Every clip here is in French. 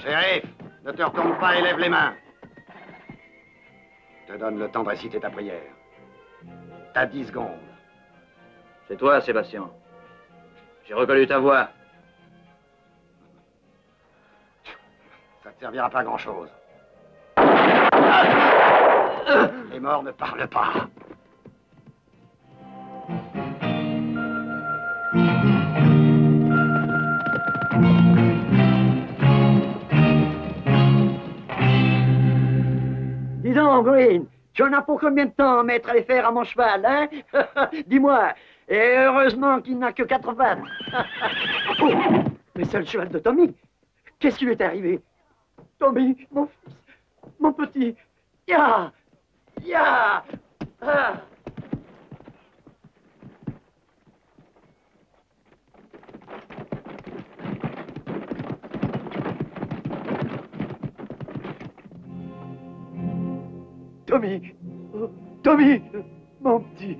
Shérif, ne te retourne pas et lève les mains. Je te donne le temps de réciter ta prière. T'as 10 secondes. C'est toi, Sébastien. J'ai reconnu ta voix. Ça te servira pas à grand-chose. Les morts ne parlent pas. Dis donc, Green, tu en as pour combien de temps à mettre les fers à mon cheval, hein? Dis-moi. Et heureusement qu'il n'a que 4 pattes. Oh, mais c'est le cheval de Tommy. Qu'est-ce qui lui est arrivé? Tommy, mon fils, mon petit. Ya! Ya! Ah! Tommy, oh, Tommy, mon petit.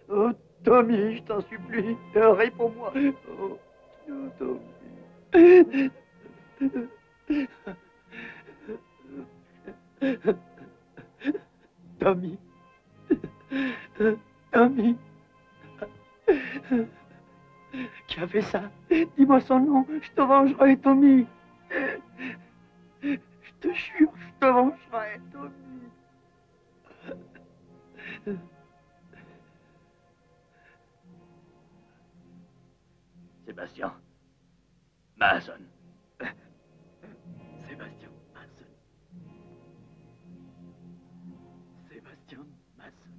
Oh, Tommy, je t'en supplie, réponds-moi. Oh, Tommy. Tommy. Tommy. Qui a fait ça? Dis-moi son nom, je te vengerai, Tommy. Je te jure, je te vengerai, Tommy. Sébastien. Mason. Sébastien Mason. Sébastien Mason.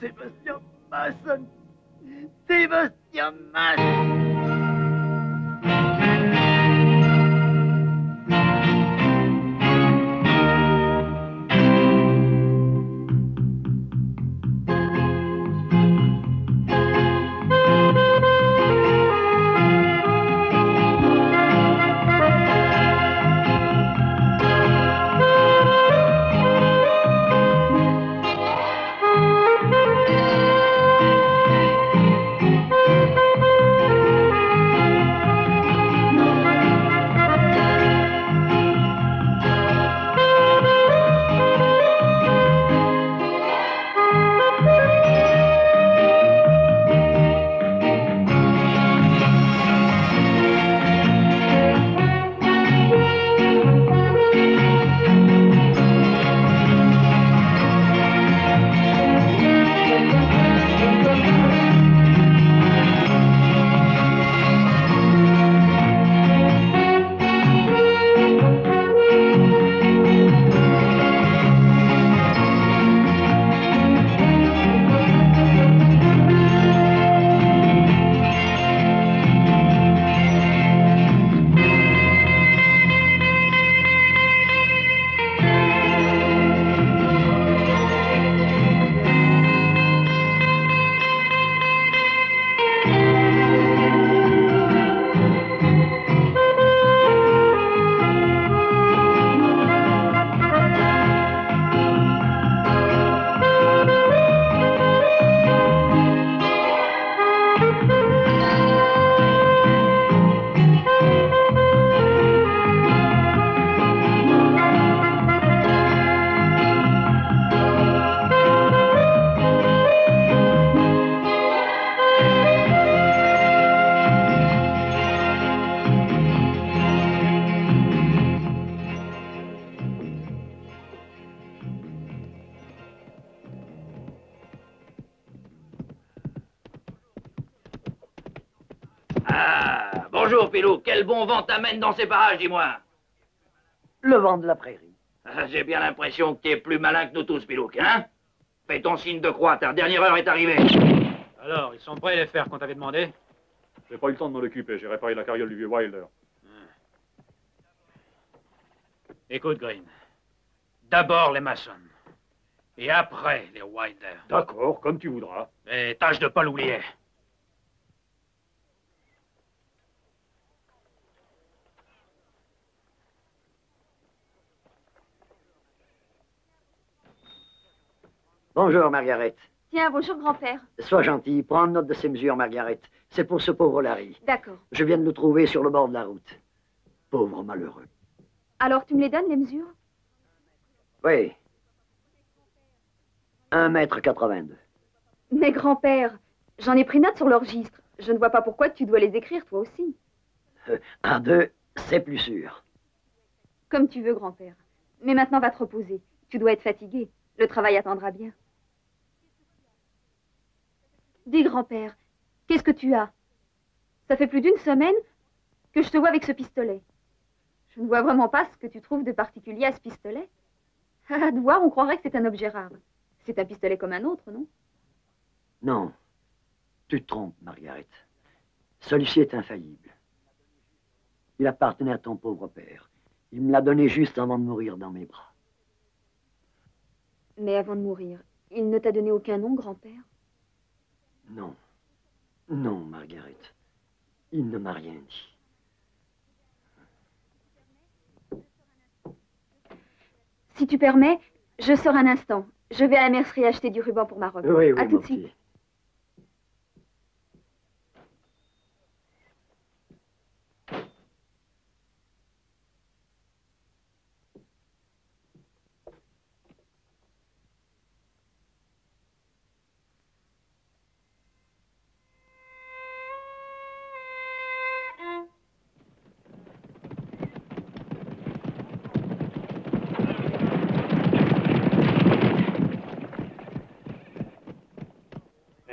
Sébastien Mason. Sébastien Mason. Bonjour, Pilou. Quel bon vent t'amène dans ces parages, dis-moi? Le vent de la prairie. J'ai bien l'impression que t'es plus malin que nous tous, Pilou, hein? Fais ton signe de croix, ta dernière heure est arrivée. Alors, ils sont prêts les fers qu'on t'avait demandé? J'ai pas eu le temps de m'en occuper, j'ai réparé la carriole du vieux Wilder. Écoute, Green. D'abord les Mason. Et après les Wilder. D'accord, comme tu voudras. Et tâche de pas l'oublier. Bonjour, Margaret. Tiens, bonjour, grand-père. Sois gentil, prends note de ces mesures, Margaret. C'est pour ce pauvre Larry. D'accord. Je viens de le trouver sur le bord de la route. Pauvre malheureux. Alors, tu me les donnes, les mesures? Oui. 1,82 m. Mais grand-père, j'en ai pris note sur le registre. Je ne vois pas pourquoi tu dois les écrire, toi aussi. 1,2, c'est plus sûr. Comme tu veux, grand-père. Mais maintenant, va te reposer. Tu dois être fatigué. Le travail attendra bien. Dis, grand-père, qu'est-ce que tu as? Ça fait plus d'une semaine que je te vois avec ce pistolet. Je ne vois vraiment pas ce que tu trouves de particulier à ce pistolet. À te voir, on croirait que c'est un objet rare. C'est un pistolet comme un autre, non? Non. Tu te trompes, Margaret. Celui-ci est infaillible. Il appartenait à ton pauvre père. Il me l'a donné juste avant de mourir dans mes bras. Mais avant de mourir, il ne t'a donné aucun nom, grand-père? Non. Non, Margaret. Il ne m'a rien dit. Si tu permets, je sors un instant. Je vais à la mercerie acheter du ruban pour ma robe. Oui, oui, à tout mon de suite. petit.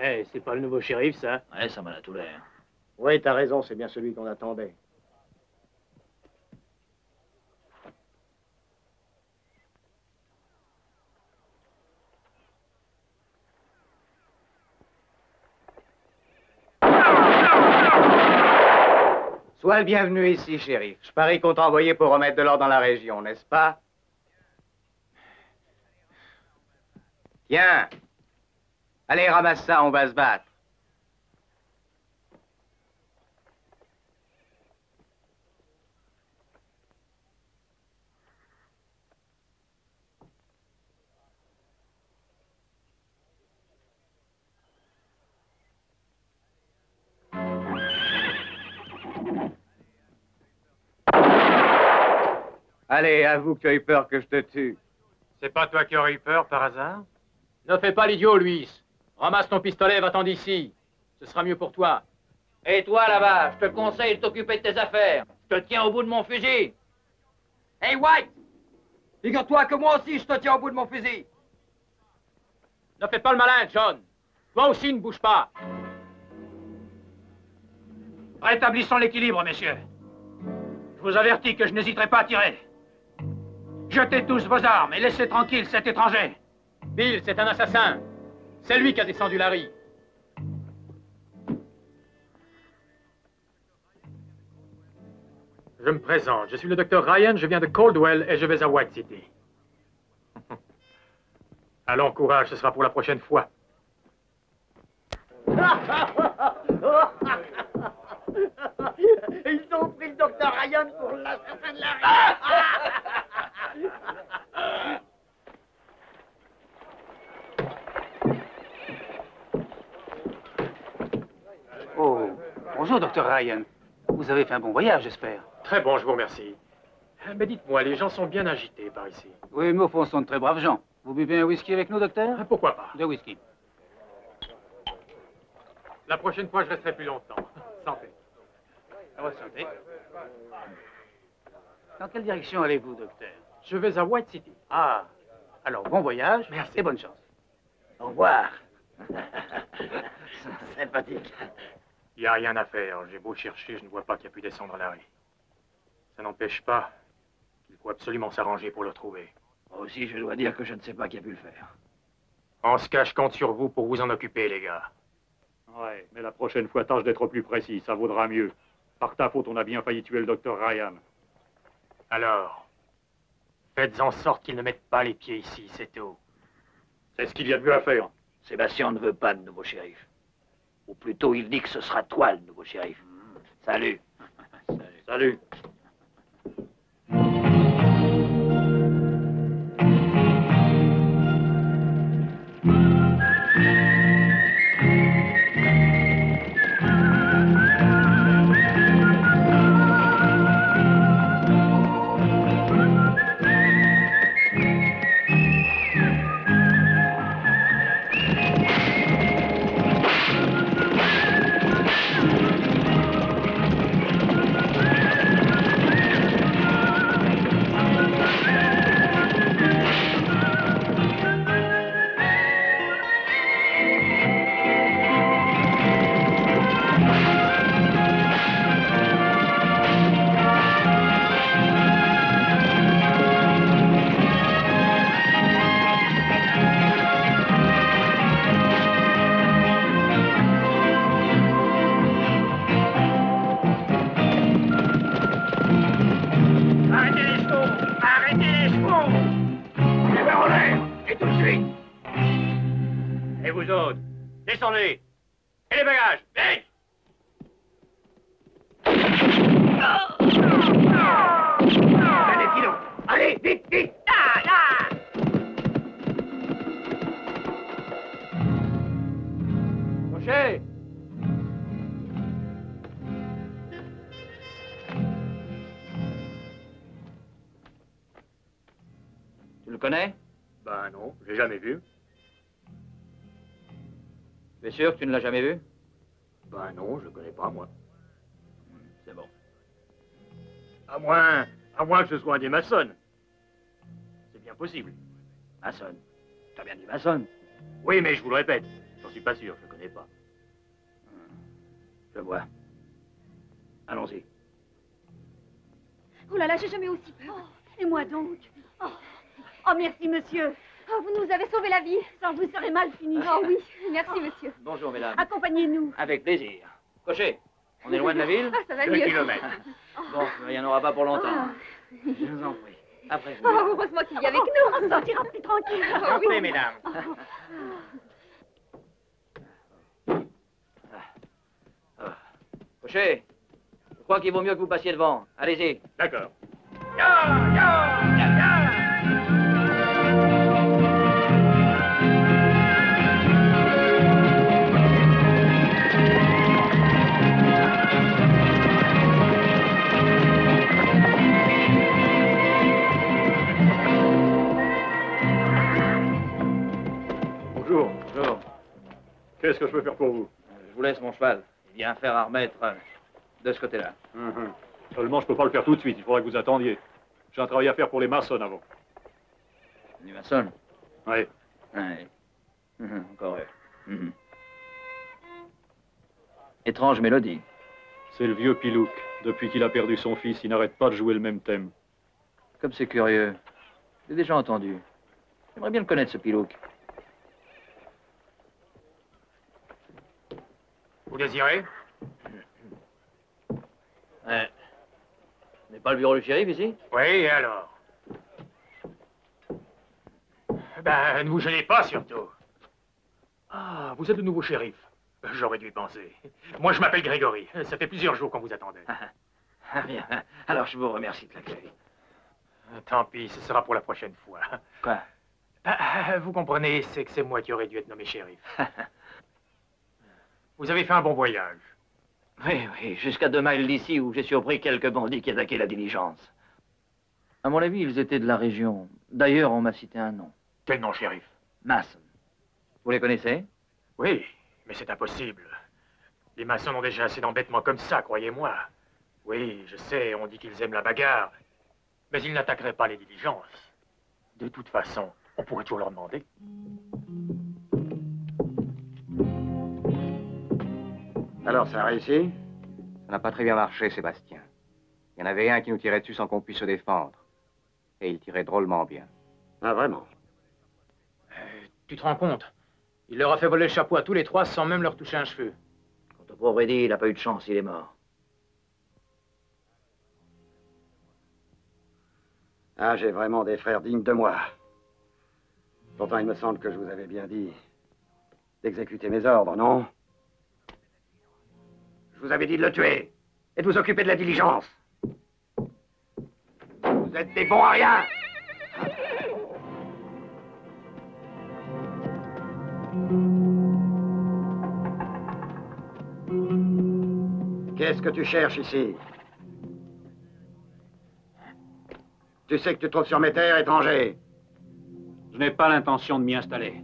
Eh, c'est pas le nouveau shérif, ça? Ouais, ça m'en a tout l'air. Oui, t'as raison, c'est bien celui qu'on attendait. Sois le bienvenu ici, shérif. Je parie qu'on t'a envoyé pour remettre de l'ordre dans la région, n'est-ce pas? Tiens. Allez, ramasse ça, on va se battre. Allez, avoue que tu as eu peur que je te tue. C'est pas toi qui aurais eu peur, par hasard? Ne fais pas l'idiot, Luis. Ramasse ton pistolet et va-t'en d'ici. Ce sera mieux pour toi. Et toi, là-bas, je te conseille de t'occuper de tes affaires. Je te tiens au bout de mon fusil. Hey, White! Figure-toi que moi aussi, je te tiens au bout de mon fusil. Ne fais pas le malin, John. Toi aussi, ne bouge pas. Rétablissons l'équilibre, messieurs. Je vous avertis que je n'hésiterai pas à tirer. Jetez tous vos armes et laissez tranquille cet étranger. Bill, c'est un assassin. C'est lui qui a descendu Larry. Je me présente. Je suis le docteur Ryan, je viens de Caldwell et je vais à White City. Allons, courage, ce sera pour la prochaine fois. Ils ont pris le docteur Ryan pour l'assassin de Larry. Oh, bonjour, docteur Ryan. Vous avez fait un bon voyage, j'espère. Très bon, je vous remercie. Mais dites-moi, les gens sont bien agités par ici. Oui, mais au fond, ce sont de très braves gens. Vous buvez un whisky avec nous, docteur? Pourquoi pas? De whisky. La prochaine fois, je resterai plus longtemps. Santé. À votre santé. Dans quelle direction allez-vous, docteur? Je vais à White City. Ah, alors bon voyage. Merci. Et bonne chance. Au revoir. Sympathique. Il n'y a rien à faire. J'ai beau chercher, je ne vois pas qui a pu descendre Larry. Ça n'empêche pas qu'il faut absolument s'arranger pour le trouver. Moi aussi, je dois dire que je ne sais pas qui a pu le faire. En ce cas, je compte sur vous pour vous en occuper, les gars. Ouais, mais la prochaine fois, tâche d'être plus précis, ça vaudra mieux. Par ta faute, on a bien failli tuer le docteur Ryan. Alors, faites en sorte qu'ils ne mettent pas les pieds ici, c'est tout. C'est ce qu'il y a de mieux à faire. Sébastien ne veut pas de nouveau shérif. Ou plutôt, il dit que ce sera toi le nouveau shérif. Salut. Salut. vous autres. Descendez. Et les bagages, vite! Allez, filons. Allez, vite, vite. Là, là. Cocher! Tu le connais? Ben non, j'ai jamais vu. Tu es sûr que tu ne l'as jamais vu? Ben non, je le connais pas, moi. C'est bon. À moins que ce soit un des maçons. C'est bien possible. Mason. T'as bien dit Mason. Oui, mais je vous le répète, j'en suis pas sûr, je le connais pas. Je vois. Allons-y. Oh là là, j'ai jamais aussi peur. Et moi donc. Oh, merci, monsieur. Oh, vous nous avez sauvé la vie. Sans vous serez mal fini. Oh oui, merci, monsieur. Bonjour, mesdames. Accompagnez-nous. Avec plaisir. Cocher, on est loin de la ville? Ah, ça va 2 mieux. kilomètres. Bon, il n'y en aura pas pour longtemps. Je vous en prie. Après vous. Oh, heureusement qu'il y est avec nous. On sortira plus tranquille. Oh, oui. Entrez, mesdames. Cocher, je crois qu'il vaut mieux que vous passiez devant. Allez-y. D'accord. Bonjour. Bonjour. Qu'est-ce que je peux faire pour vous? Je vous laisse mon cheval. Il y a un fer à remettre de ce côté-là. Seulement, je peux pas le faire tout de suite. Il faudrait que vous attendiez. J'ai un travail à faire pour les maçons avant. Du maçon. Oui. Ouais. Encore eux. Étrange mélodie. C'est le vieux Pilouk. Depuis qu'il a perdu son fils, il n'arrête pas de jouer le même thème. Comme c'est curieux. J'ai déjà entendu. J'aimerais bien le connaître, ce Pilouk. Vous désirez? Ouais. N'est pas le bureau du shérif ici? Oui, et alors? Ben, ne vous gênez pas, surtout. Ah, vous êtes le nouveau shérif. J'aurais dû y penser. Moi, je m'appelle Grégory. Ça fait plusieurs jours qu'on vous attendait. Ah bien. Alors, je vous remercie de l'accueil. Tant pis, ce sera pour la prochaine fois. Quoi? Vous comprenez, c'est que c'est moi qui aurais dû être nommé shérif. Vous avez fait un bon voyage. Oui, oui, jusqu'à 2 miles d'ici où j'ai surpris quelques bandits qui attaquaient la diligence. À mon avis, ils étaient de la région. D'ailleurs, on m'a cité un nom. Quel nom, shérif? Mason. Vous les connaissez? Oui, mais c'est impossible. Les maçons ont déjà assez d'embêtements comme ça, croyez-moi. Oui, je sais, on dit qu'ils aiment la bagarre. Mais ils n'attaqueraient pas les diligences. De toute façon, on pourrait toujours leur demander. Alors, ça a réussi? Ça n'a pas très bien marché, Sébastien. Il y en avait un qui nous tirait dessus sans qu'on puisse se défendre. Et il tirait drôlement bien. Ah, vraiment? Tu te rends compte? Il leur a fait voler le chapeau à tous les 3 sans même leur toucher un cheveu. Quant au pauvre Eddie, il n'a pas eu de chance, il est mort. Ah, j'ai vraiment des frères dignes de moi. Pourtant, il me semble que je vous avais bien dit d'exécuter mes ordres, non? Je vous avais dit de le tuer et de vous occuper de la diligence. Vous êtes des bons à rien. Qu'est-ce que tu cherches ici? Tu sais que tu te trouves sur mes terres, étranger. Je n'ai pas l'intention de m'y installer.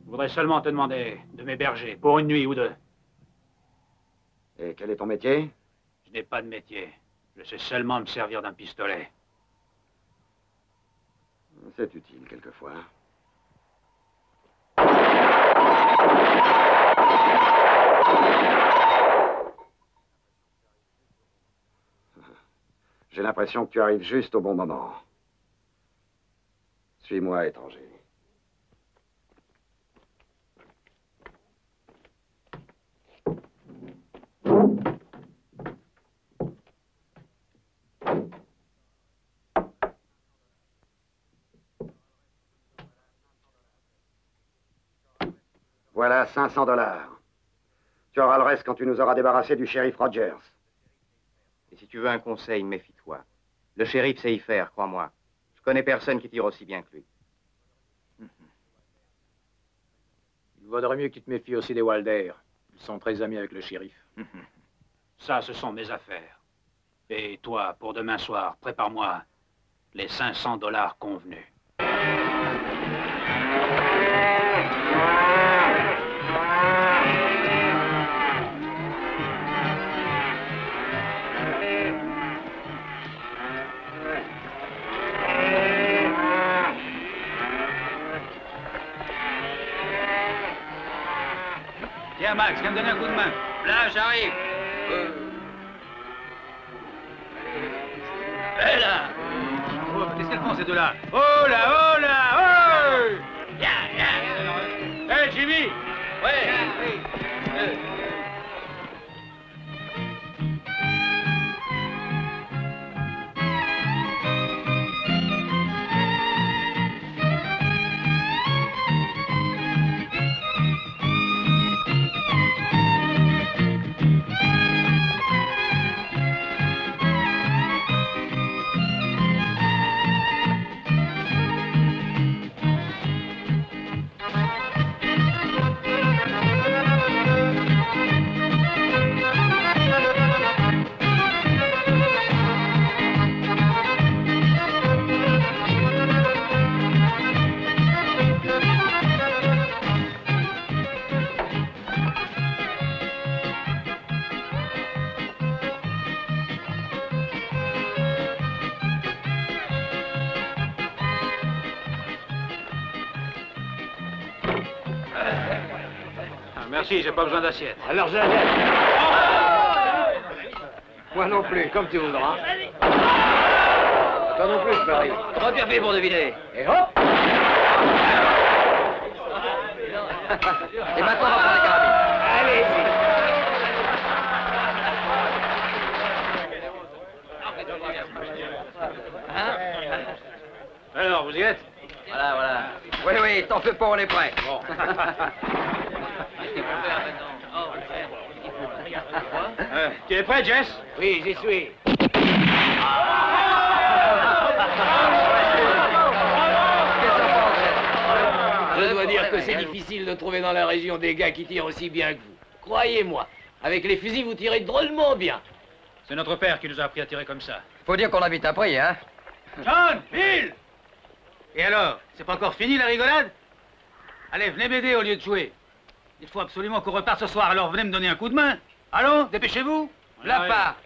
Je voudrais seulement te demander de m'héberger pour une nuit ou 2. Et quel est ton métier? Je n'ai pas de métier. Je sais seulement me servir d'un pistolet. C'est utile, quelquefois. J'ai l'impression que tu arrives juste au bon moment. Suis-moi, étranger. Voilà 500 $. Tu auras le reste quand tu nous auras débarrassé du shérif Rogers. Et si tu veux un conseil, méfie-toi. Le shérif sait y faire, crois-moi. Je connais personne qui tire aussi bien que lui. Il vaudrait mieux que tu te méfies aussi des Walder. Ils sont très amis avec le shérif. Ça, ce sont mes affaires. Et toi, pour demain soir, prépare-moi les 500 $ convenus. Tiens, Max, viens me donner un coup de main. Là, j'arrive. Et là. Oh, qu'est-ce qu'elles font, ces deux-là? Oh là, oh là, oh! Hé, Jimmy! Ouais. Merci, j'ai pas besoin d'assiette. Alors je la laisse. Moi non plus, comme tu voudras. Toi non plus, je parie. Trop bien fait pour deviner. Et hop! Et maintenant, on va prendre la carabine. Allez-y. Alors, vous y êtes? Voilà, voilà. Oui, oui, t'en fais pas, on est prêt. Bon. Tu es prêt, Jess? Oui, j'y suis. Je dois dire que c'est difficile de trouver dans la région des gars qui tirent aussi bien que vous. Croyez-moi, avec les fusils, vous tirez drôlement bien. C'est notre père qui nous a appris à tirer comme ça. Faut dire qu'on a vite appris, hein? John, Bill! Et alors, c'est pas encore fini la rigolade? Allez, venez m'aider au lieu de jouer. Il faut absolument qu'on reparte ce soir, alors venez me donner un coup de main. Allons, dépêchez-vous. La part.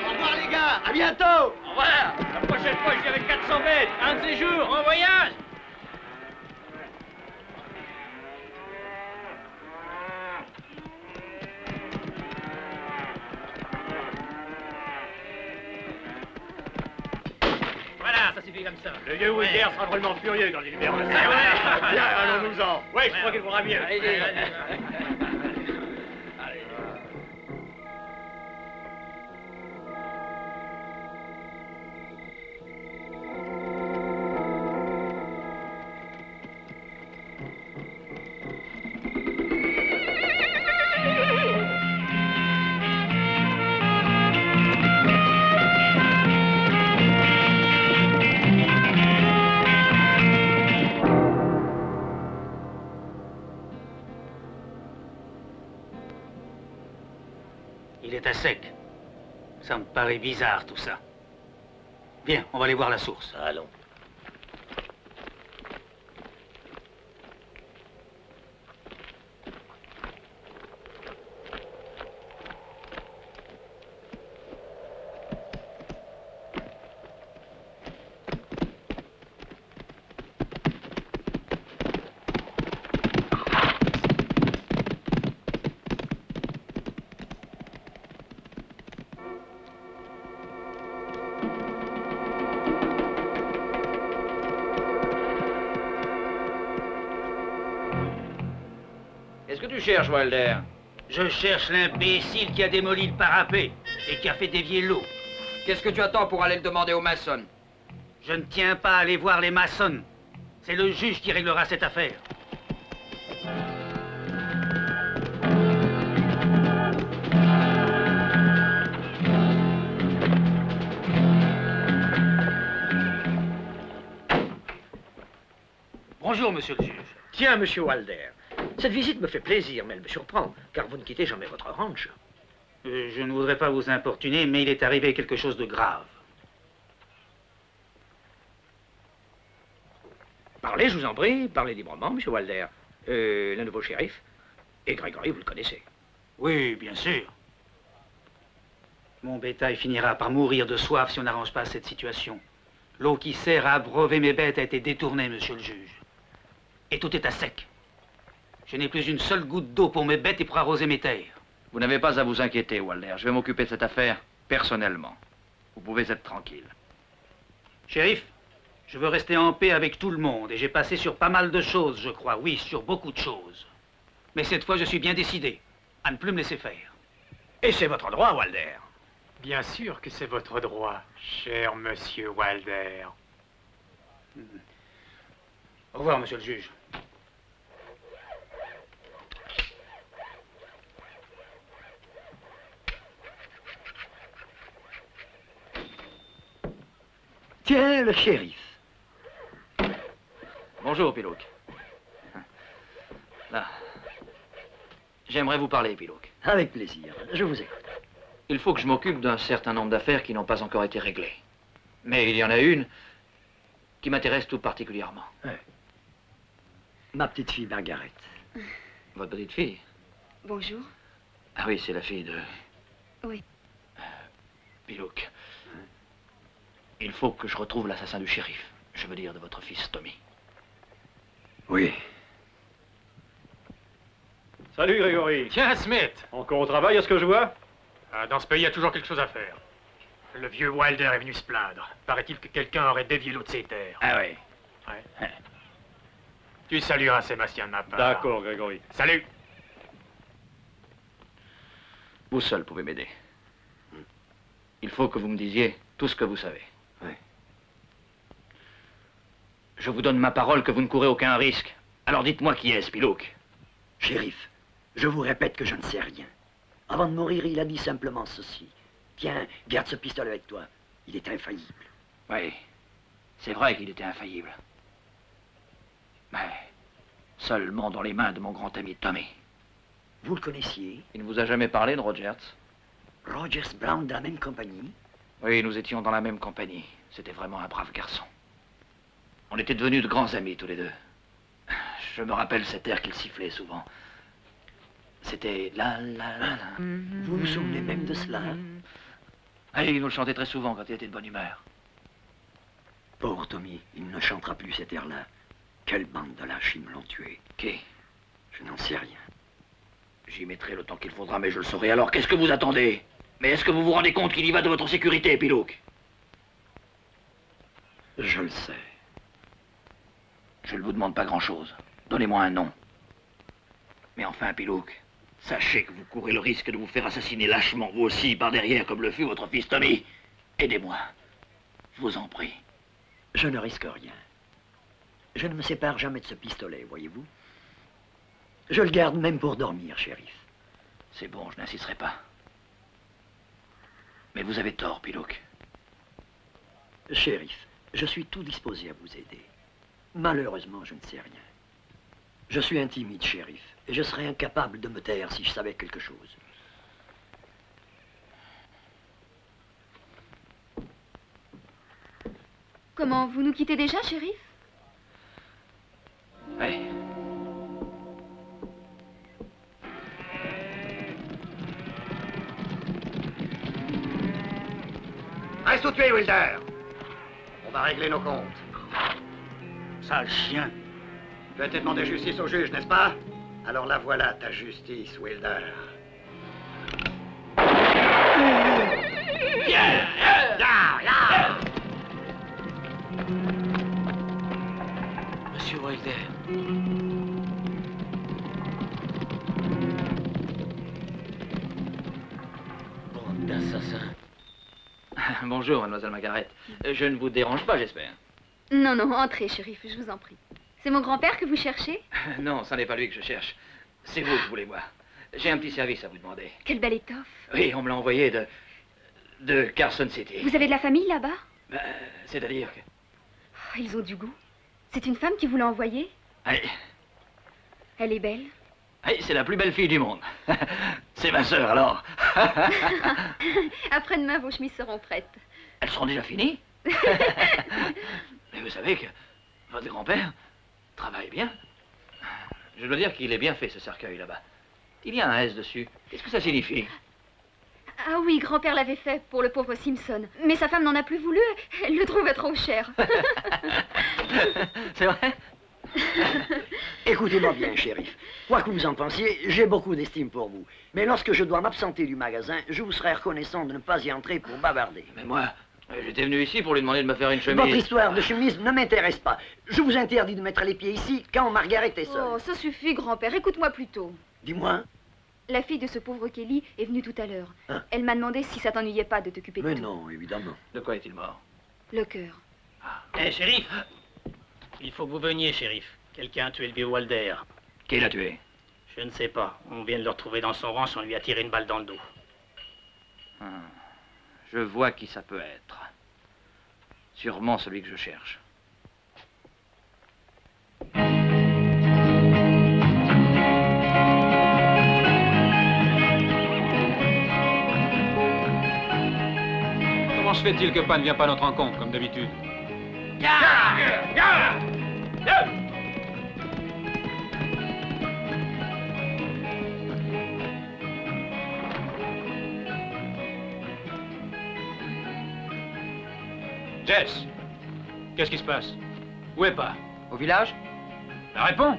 Au revoir les gars, à bientôt. Au revoir. La prochaine fois, je viens avec 400 mètres. Un de ces jours. Bon voyage. Voilà, ça suffit comme ça. Le vieux Wilder sera drôlement furieux quand il verra ça. Ah ouais. Bien, allons-nous-en. Oui, je crois qu'il vaudra mieux. Allez. Il est à sec. Ça me paraît bizarre, tout ça. Viens, on va aller voir la source. Allons. tu cherches, Wilder? Je cherche l'imbécile qui a démoli le parapet et qui a fait dévier l'eau. Qu'est-ce que tu attends pour aller le demander aux maçons? Je ne tiens pas à aller voir les maçons. C'est le juge qui réglera cette affaire. Bonjour, monsieur le juge. Tiens, monsieur Wilder, cette visite me fait plaisir, mais elle me surprend, car vous ne quittez jamais votre ranch. Je ne voudrais pas vous importuner, mais il est arrivé quelque chose de grave. Parlez, je vous en prie, parlez librement, monsieur Wilder. Le nouveau shérif. Et Gregory, vous le connaissez. Oui, bien sûr. Mon bétail finira par mourir de soif si on n'arrange pas cette situation. L'eau qui sert à abreuver mes bêtes a été détournée, monsieur le juge. Et tout est à sec. Je n'ai plus une seule goutte d'eau pour mes bêtes et pour arroser mes terres. Vous n'avez pas à vous inquiéter, Wilder. Je vais m'occuper de cette affaire personnellement. Vous pouvez être tranquille. Shérif, je veux rester en paix avec tout le monde et j'ai passé sur pas mal de choses, je crois. Oui, sur beaucoup de choses. Mais cette fois, je suis bien décidé à ne plus me laisser faire. Et c'est votre droit, Wilder. Bien sûr que c'est votre droit, cher monsieur Wilder. Au revoir, monsieur le juge. Tiens, le shérif. Bonjour, Pilouk. Là. J'aimerais vous parler, Pilouk. Avec plaisir, je vous écoute. Il faut que je m'occupe d'un certain nombre d'affaires qui n'ont pas encore été réglées. Mais il y en a une qui m'intéresse tout particulièrement. Ouais. Ma petite fille Margaret. Votre petite fille? Bonjour. Ah oui, c'est la fille de... Oui. Pilouk. Il faut que je retrouve l'assassin du shérif. Je veux dire de votre fils, Tommy. Oui. Salut, Grégory. Tiens, Smith. Encore au travail, à ce que je vois? Dans ce pays, il y a toujours quelque chose à faire. Le vieux Wilder est venu se plaindre. Paraît-il que quelqu'un aurait dévié l'eau de ses terres. Ah oui. Ouais. Tu salueras Sébastien de ma part. D'accord, Grégory. Salut. Vous seul pouvez m'aider. Il faut que vous me disiez tout ce que vous savez. Oui. Je vous donne ma parole que vous ne courez aucun risque. Alors dites-moi qui est-ce, Pilouk? Shérif, je vous répète que je ne sais rien. Avant de mourir, il a dit simplement ceci. Tiens, garde ce pistolet avec toi. Il est infaillible. Oui, c'est vrai qu'il était infaillible. Mais seulement dans les mains de mon grand ami Tommy. Vous le connaissiez? Il ne vous a jamais parlé de Rogers? Rogers Brown de la même compagnie? Oui, nous étions dans la même compagnie. C'était vraiment un brave garçon. On était devenus de grands amis tous les deux. Je me rappelle cet air qu'il sifflait souvent. C'était la la la la. Vous vous souvenez même de cela? Ah, il nous le chantait très souvent quand il était de bonne humeur. Pauvre Tommy, il ne chantera plus cet air-là. Quelle bande de lâches, ils me l'ont tué. Qui? Je n'en sais rien. J'y mettrai le temps qu'il faudra, mais je le saurai. Alors, qu'est-ce que vous attendez? Mais est-ce que vous vous rendez compte qu'il y va de votre sécurité, Pilouk? Je le sais. Je ne vous demande pas grand-chose. Donnez-moi un nom. Mais enfin, Pilouk, sachez que vous courez le risque de vous faire assassiner lâchement, vous aussi, par derrière, comme le fut votre fils Tommy. Aidez-moi. Je vous en prie. Je ne risque rien. Je ne me sépare jamais de ce pistolet, voyez-vous. Je le garde même pour dormir, shérif. C'est bon, je n'insisterai pas. Mais vous avez tort, Pilouk. Shérif, je suis tout disposé à vous aider. Malheureusement, je ne sais rien. Je suis un timide, shérif, et je serais incapable de me taire si je savais quelque chose. Comment, vous nous quittez déjà, shérif? Oui. Reste où tu es, Wilder. On va régler nos comptes. Sale chien. Tu as été demandé justice au juge, n'est-ce pas? Alors la voilà, ta justice, Wilder. Monsieur Wilder. bonjour, mademoiselle Margaret. Je ne vous dérange pas, j'espère. Non, non, entrez, shérif, je vous en prie. C'est mon grand-père que vous cherchez? Non, ce n'est pas lui que je cherche. C'est vous que je voulais voir. J'ai un petit service à vous demander. Quelle belle étoffe. Oui, on me l'a envoyé de Carson City. Vous avez de la famille là-bas? C'est-à-dire que... Oh, ils ont du goût. C'est une femme qui vous l'a envoyé? Allez. Elle est belle? Hey, c'est la plus belle fille du monde. C'est ma sœur, alors. Après-demain, vos chemises seront prêtes. Elles seront déjà finies? Mais vous savez que votre grand-père travaille bien. Je dois dire qu'il est bien fait, ce cercueil, là-bas. Il y a un S dessus. Qu'est-ce que ça signifie? Ah oui, grand-père l'avait fait pour le pauvre Simpson. Mais sa femme n'en a plus voulu. Elle le trouvait trop cher. C'est vrai? Écoutez-moi bien, shérif. Quoi que vous en pensiez, j'ai beaucoup d'estime pour vous. Mais lorsque je dois m'absenter du magasin, je vous serai reconnaissant de ne pas y entrer pour bavarder. Mais moi, j'étais venu ici pour lui demander de me faire une chemise. Votre histoire de chemise ne m'intéresse pas. Je vous interdis de mettre les pieds ici quand Margaret est seule. Oh, ça suffit, grand-père. Écoute-moi plutôt. Dis-moi. La fille de ce pauvre Kelly est venue tout à l'heure. Hein? Elle m'a demandé si ça t'ennuyait pas de t'occuper de Mais tout. non, évidemment. De quoi est-il mort? Le cœur. Eh, shérif! Il faut que vous veniez, shérif. Quelqu'un a tué le vieux Walder. Qui l'a tué? Je ne sais pas. On vient de le retrouver dans son ranch, on lui a tiré une balle dans le dos. Je vois qui ça peut être. Sûrement celui que je cherche. Comment se fait-il que Pan ne vient pas à notre rencontre, comme d'habitude? Jess, qu'est-ce qui se passe? Où est Pan? Au village? La réponds!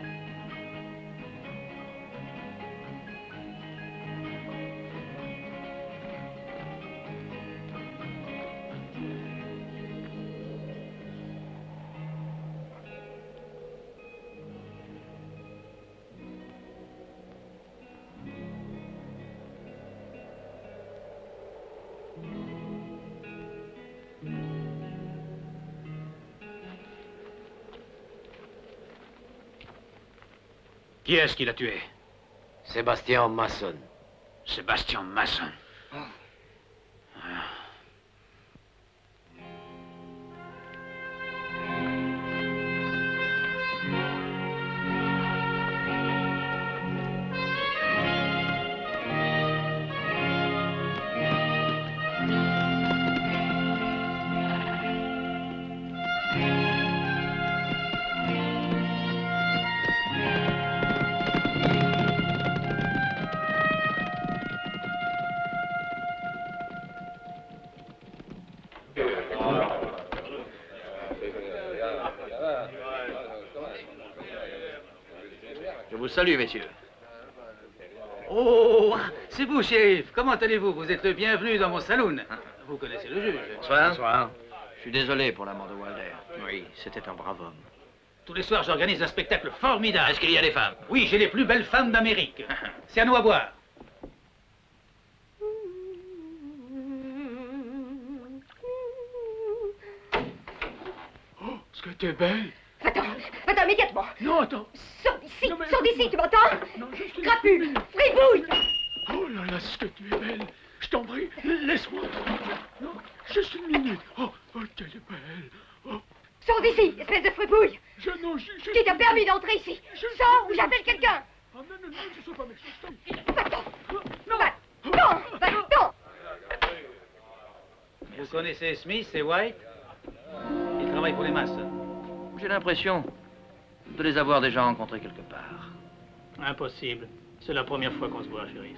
Qui est-ce qui l'a tué? Sébastien Masson. Sébastien Masson. Je vous salue, messieurs. Oh, c'est vous, shérif. Comment allez-vous? Vous êtes le bienvenu dans mon saloon. Vous connaissez le juge. Bonsoir. Bonsoir. Je suis désolé pour la mort de Walder. Oui, c'était un brave homme. Tous les soirs, j'organise un spectacle formidable. Est-ce qu'il y a des femmes? Oui, j'ai les plus belles femmes d'Amérique. C'est à nous à boire. Oh, ce que t'es belle. Va-t'en immédiatement. Non, attends. Sors d'ici, Non, mais- sors d'ici, tu m'entends? Non, juste une Crapule, minute. fribouille. Oh là là, ce que tu es belle. Je t'en prie, laisse-moi. Non, juste une minute. Oh, qu'elle est belle. Oh, Sors d'ici, espèce de fribouille. non, juste... Qui t'a permis d'entrer ici? Sors ou j'appelle quelqu'un. Oh, non, non, non, je suis pas méchant. Va-t'en. Va-t'en. Vous connaissez Smith et White? Ils travaillent pour les masses. J'ai l'impression de les avoir déjà rencontrés quelque part. Impossible. C'est la première fois qu'on se voit, shérif.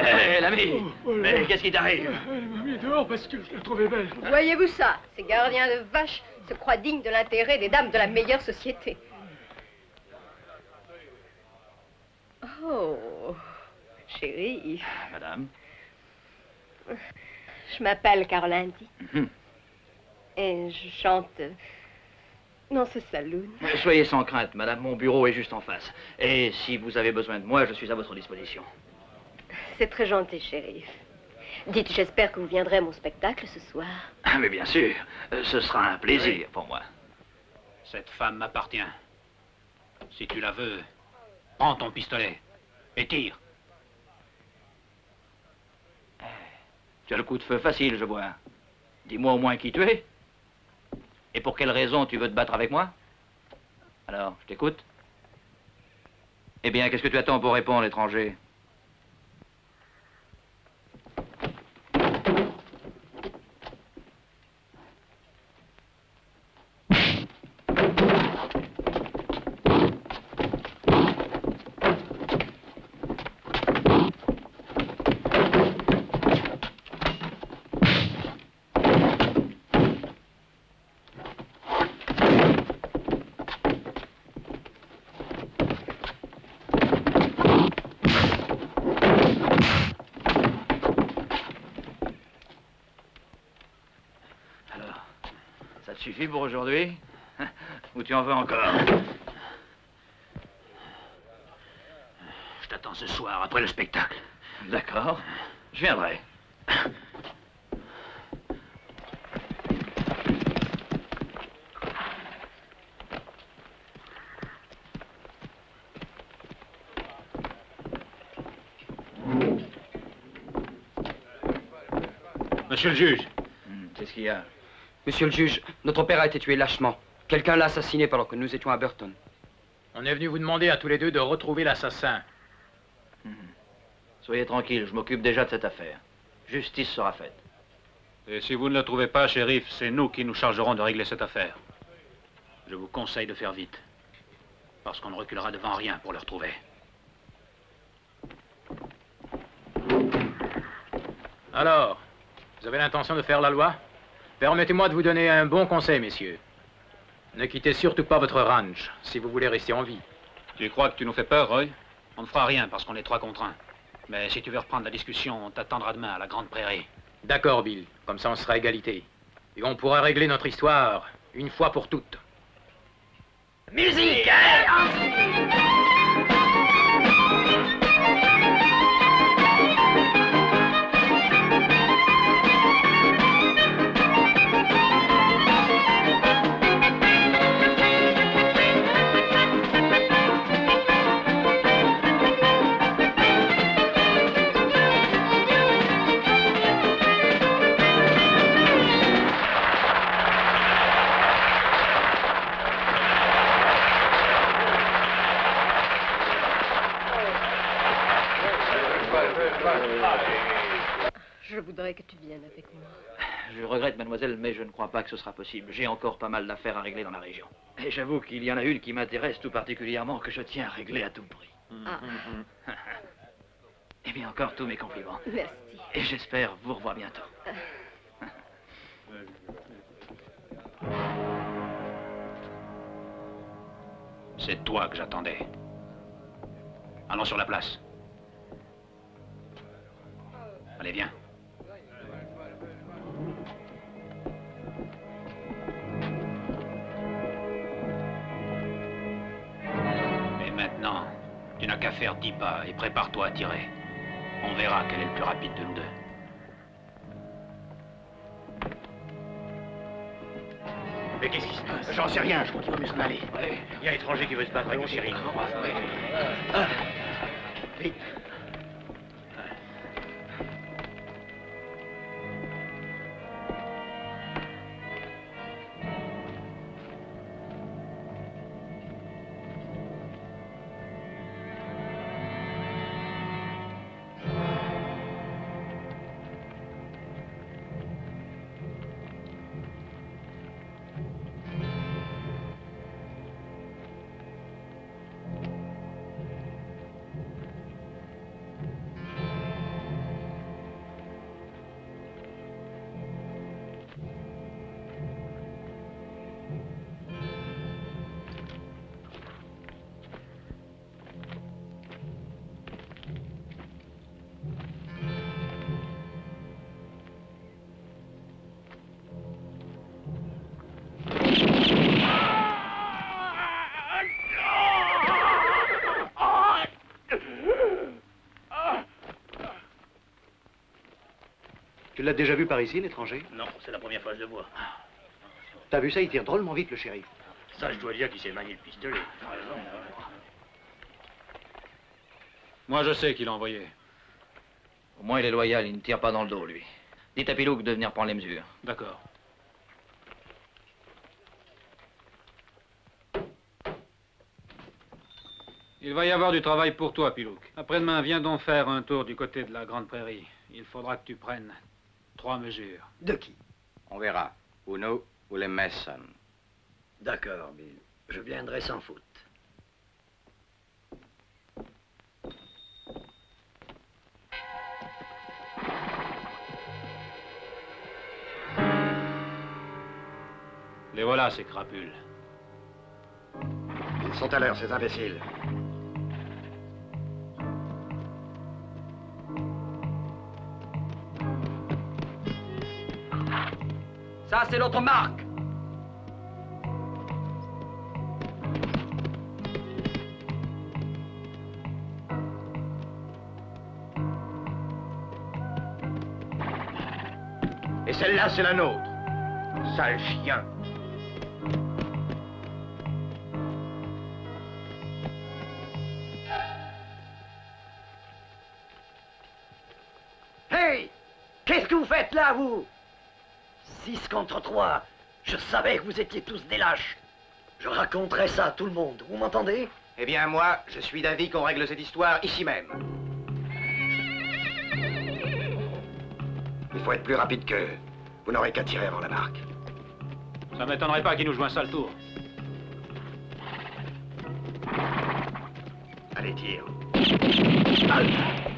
Hé, l'ami! Mais qu'est-ce qui t'arrive? Elle m'a mis dehors parce que je la trouvais belle. Voyez-vous ça? Ces gardiens de vaches se croient dignes de l'intérêt des dames de la meilleure société. Oh, chérie. Madame? Je m'appelle Caroline D. Et je chante Non, c'est saloon. Soyez sans crainte, madame, mon bureau est juste en face. Et si vous avez besoin de moi, je suis à votre disposition. C'est très gentil, shérif. Dites, j'espère que vous viendrez à mon spectacle ce soir. Ah, mais bien sûr, ce sera un plaisir pour moi. Cette femme m'appartient. Si tu la veux, prends ton pistolet et tire. Tu as le coup de feu facile, je vois. Dis-moi au moins qui tu es. Et pour quelle raison tu veux te battre avec moi? Alors, je t'écoute. Eh bien, qu'est-ce que tu attends pour répondre, étranger? Suffit pour aujourd'hui? Ou tu en veux encore? Je t'attends ce soir, après le spectacle. D'accord, je viendrai. Monsieur le juge. Qu'est-ce qu'il y a? Monsieur le juge, notre père a été tué lâchement. Quelqu'un l'a assassiné pendant que nous étions à Burton. On est venu vous demander à tous les deux de retrouver l'assassin. Soyez tranquille, je m'occupe déjà de cette affaire. Justice sera faite. Et si vous ne le trouvez pas, shérif, c'est nous qui nous chargerons de régler cette affaire. Je vous conseille de faire vite. Parce qu'on ne reculera devant rien pour le retrouver. Alors, vous avez l'intention de faire la loi? Permettez-moi de vous donner un bon conseil, messieurs. Ne quittez surtout pas votre ranch, si vous voulez rester en vie. Tu crois que tu nous fais peur, Roy? On ne fera rien parce qu'on est 3 contre 1. Mais si tu veux reprendre la discussion, on t'attendra demain à la Grande Prairie. D'accord, Bill. Comme ça, on sera à égalité. Et on pourra régler notre histoire une fois pour toutes. Musique! Je voudrais que tu viennes avec moi. Je regrette, mademoiselle, mais je ne crois pas que ce sera possible. J'ai encore pas mal d'affaires à régler dans la région. Et j'avoue qu'il y en a une qui m'intéresse tout particulièrement, que je tiens à régler à tout prix. Ah. Eh bien, encore tous mes compliments. Merci. Et j'espère vous revoir bientôt. C'est toi que j'attendais. Allons sur la place. Allez, viens. Et maintenant, tu n'as qu'à faire 10 pas et prépare-toi à tirer. On verra quel est le plus rapide de nous deux. Mais qu'est-ce qui se passe? J'en sais rien, je crois qu'il vaut mieux s'en aller. Ouais. Il y a un étranger qui veut se battre avec le shérif. Vite. Tu l'as déjà vu par ici, l'étranger? Non, c'est la première fois que je le vois. T'as vu ça? Il tire drôlement vite, le shérif. Ça, je dois dire qu'il sait manier le pistolet. Moi, je sais qui l'a envoyé. Au moins, il est loyal, il ne tire pas dans le dos, lui. Dites à Pilouk de venir prendre les mesures. D'accord. Il va y avoir du travail pour toi, Pilouk. Après-demain, viens donc faire un tour du côté de la Grande Prairie. Il faudra que tu prennes 3 mesures. De qui? On verra. Ou nous, ou les Mason. D'accord, Bill. Je viendrai sans faute. Les voilà, ces crapules. Ils sont à l'heure, ces imbéciles. Ça, c'est notre marque. Et celle-là, c'est la nôtre. Sale chien. Hey! Qu'est-ce que vous faites là, vous? 6 contre 3. Je savais que vous étiez tous des lâches. Je raconterai ça à tout le monde. Vous m'entendez? Eh bien, moi, je suis d'avis qu'on règle cette histoire ici même. Il faut être plus rapide qu'eux. Vous n'aurez qu'à tirer avant la marque. Ça m'étonnerait pas qu'il nous joue un sale tour. Allez, tire.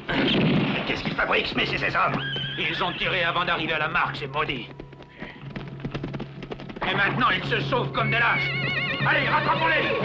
Mais qu'est-ce qu'ils fabriquent, Smith et ses hommes? Ils ont tiré avant d'arriver à la marque, c'est maudit. Et maintenant, ils se sauvent comme des lâches. Allez, rattrapons-les!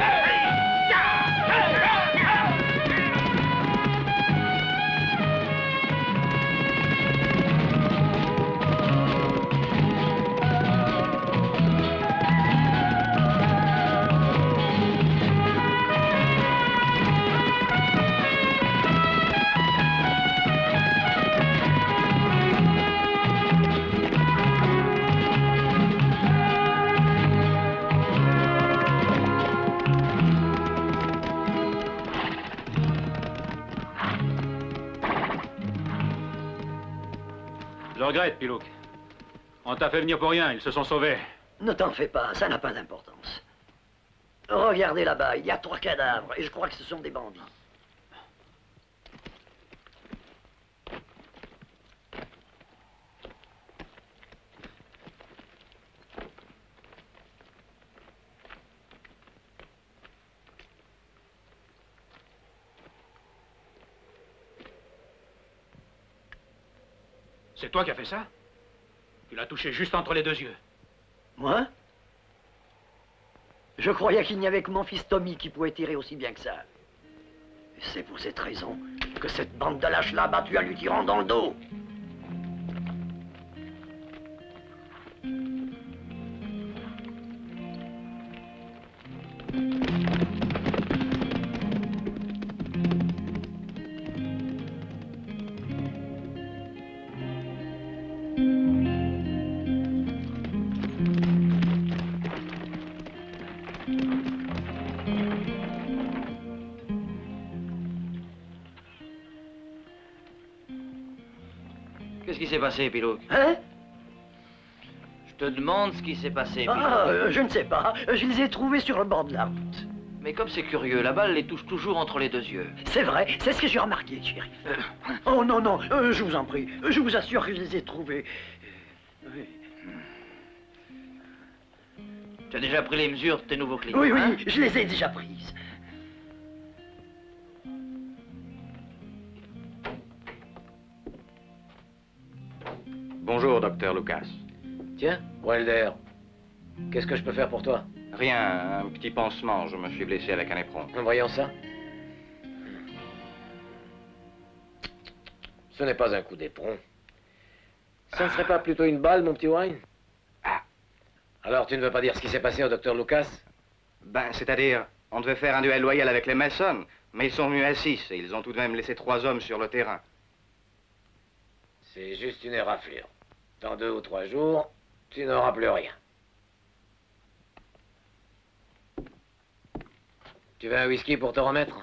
Je regrette, Pilouk. On t'a fait venir pour rien, ils se sont sauvés. Ne t'en fais pas, ça n'a pas d'importance. Regardez là-bas, il y a 3 cadavres, et je crois que ce sont des bandits. C'est toi qui as fait ça? Tu l'as touché juste entre les 2 yeux. Moi? Je croyais qu'il n'y avait que mon fils Tommy qui pouvait tirer aussi bien que ça. Et c'est pour cette raison que cette bande de lâches l'a battu en lui tirant dans le dos. Qu'est-ce qui s'est passé, Pilouk? Hein? Je te demande ce qui s'est passé, Pilouk. Je ne sais pas. Je les ai trouvés sur le bord de la route. Mais comme c'est curieux, la balle les touche toujours entre les 2 yeux. C'est vrai, c'est ce que j'ai remarqué, shérif. Oh non, non, je vous en prie. Je vous assure que je les ai trouvés. Oui. Tu as déjà pris les mesures de tes nouveaux clients? Oui, oui, hein? je les ai déjà prises. Bonjour, docteur Lucas. Tiens, Wilder, qu'est-ce que je peux faire pour toi? Rien, un petit pansement. Je me suis blessé avec un éperon. Voyons ça. Ce n'est pas un coup d'éperon. Ce ne serait pas plutôt une balle, mon petit Wayne? Alors, tu ne veux pas dire ce qui s'est passé au docteur Lucas? Ben, c'est-à-dire, on devait faire un duel loyal avec les Mason, mais ils sont venus à 6 et ils ont tout de même laissé 3 hommes sur le terrain. C'est juste une éraflure. Dans 2 ou 3 jours, tu n'auras plus rien. Tu veux un whisky pour te remettre?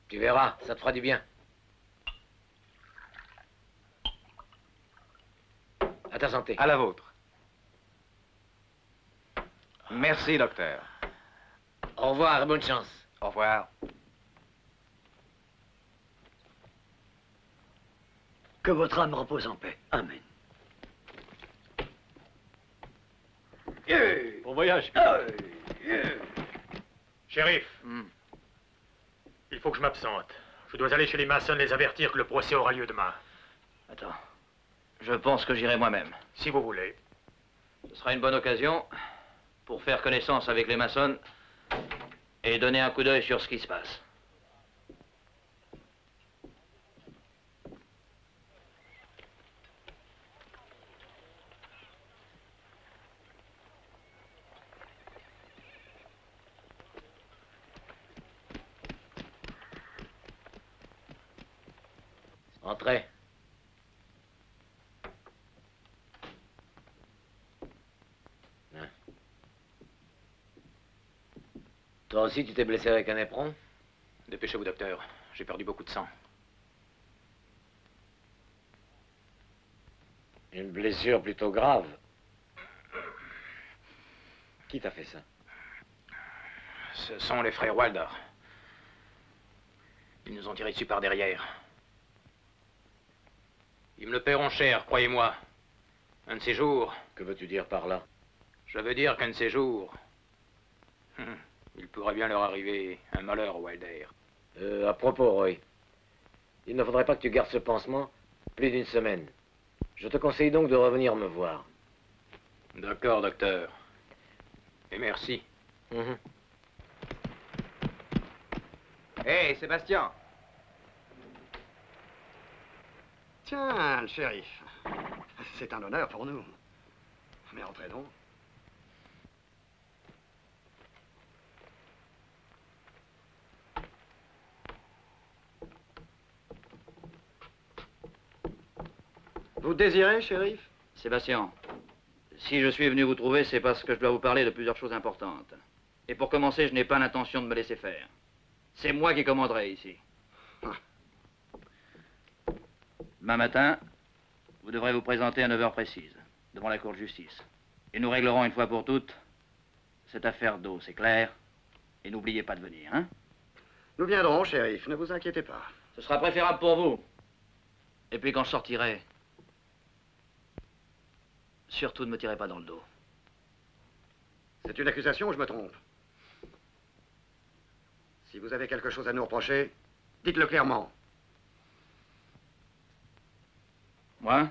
Tu verras, ça te fera du bien. À ta santé. À la vôtre. Merci, docteur. Au revoir et bonne chance. Au revoir. Que votre âme repose en paix. Amen. Bon voyage. Shérif, il faut que je m'absente. Je dois aller chez les maçons les avertir que le procès aura lieu demain. Attends. Je pense que j'irai moi-même. Si vous voulez. Ce sera une bonne occasion pour faire connaissance avec les maçons et donner un coup d'œil sur ce qui se passe. Entrez. Toi aussi, tu t'es blessé avec un éperon? Dépêchez-vous, docteur. J'ai perdu beaucoup de sang. Une blessure plutôt grave. Qui t'a fait ça? Ce sont les frères Wilder. Ils nous ont tiré dessus par derrière. Ils me le paieront cher, croyez-moi. Un de ces jours... Que veux-tu dire par là? Je veux dire qu'un de ces jours... il pourrait bien leur arriver un malheur, Wilder. À propos, Roy. Il ne faudrait pas que tu gardes ce pansement plus d'une semaine. Je te conseille donc de revenir me voir. D'accord, docteur. Et merci. Hé, Sébastien. Tiens, le shérif. C'est un honneur pour nous. Mais entrez donc. Vous désirez, shérif? Sébastien, si je suis venu vous trouver, c'est parce que je dois vous parler de plusieurs choses importantes. Et pour commencer, je n'ai pas l'intention de me laisser faire. C'est moi qui commanderai ici. Demain matin, vous devrez vous présenter à 9 heures précises, devant la cour de justice. Et nous réglerons une fois pour toutes cette affaire d'eau, c'est clair? Et n'oubliez pas de venir, hein? Nous viendrons, shérif, ne vous inquiétez pas. Ce sera préférable pour vous. Et puis quand je sortirai, surtout ne me tirez pas dans le dos. C'est une accusation ou je me trompe? Si vous avez quelque chose à nous reprocher, dites-le clairement. Moi?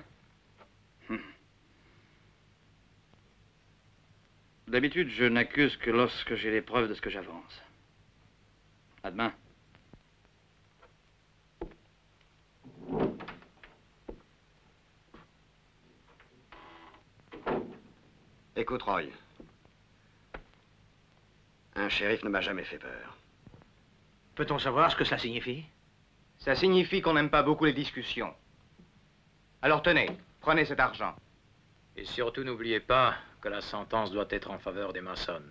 D'habitude, je n'accuse que lorsque j'ai les preuves de ce que j'avance. À demain. Écoute, Roy. Un shérif ne m'a jamais fait peur. Peut-on savoir ce que cela signifie? Ça signifie qu'on n'aime pas beaucoup les discussions. Alors tenez, prenez cet argent. Et surtout, n'oubliez pas que la sentence doit être en faveur des maçons.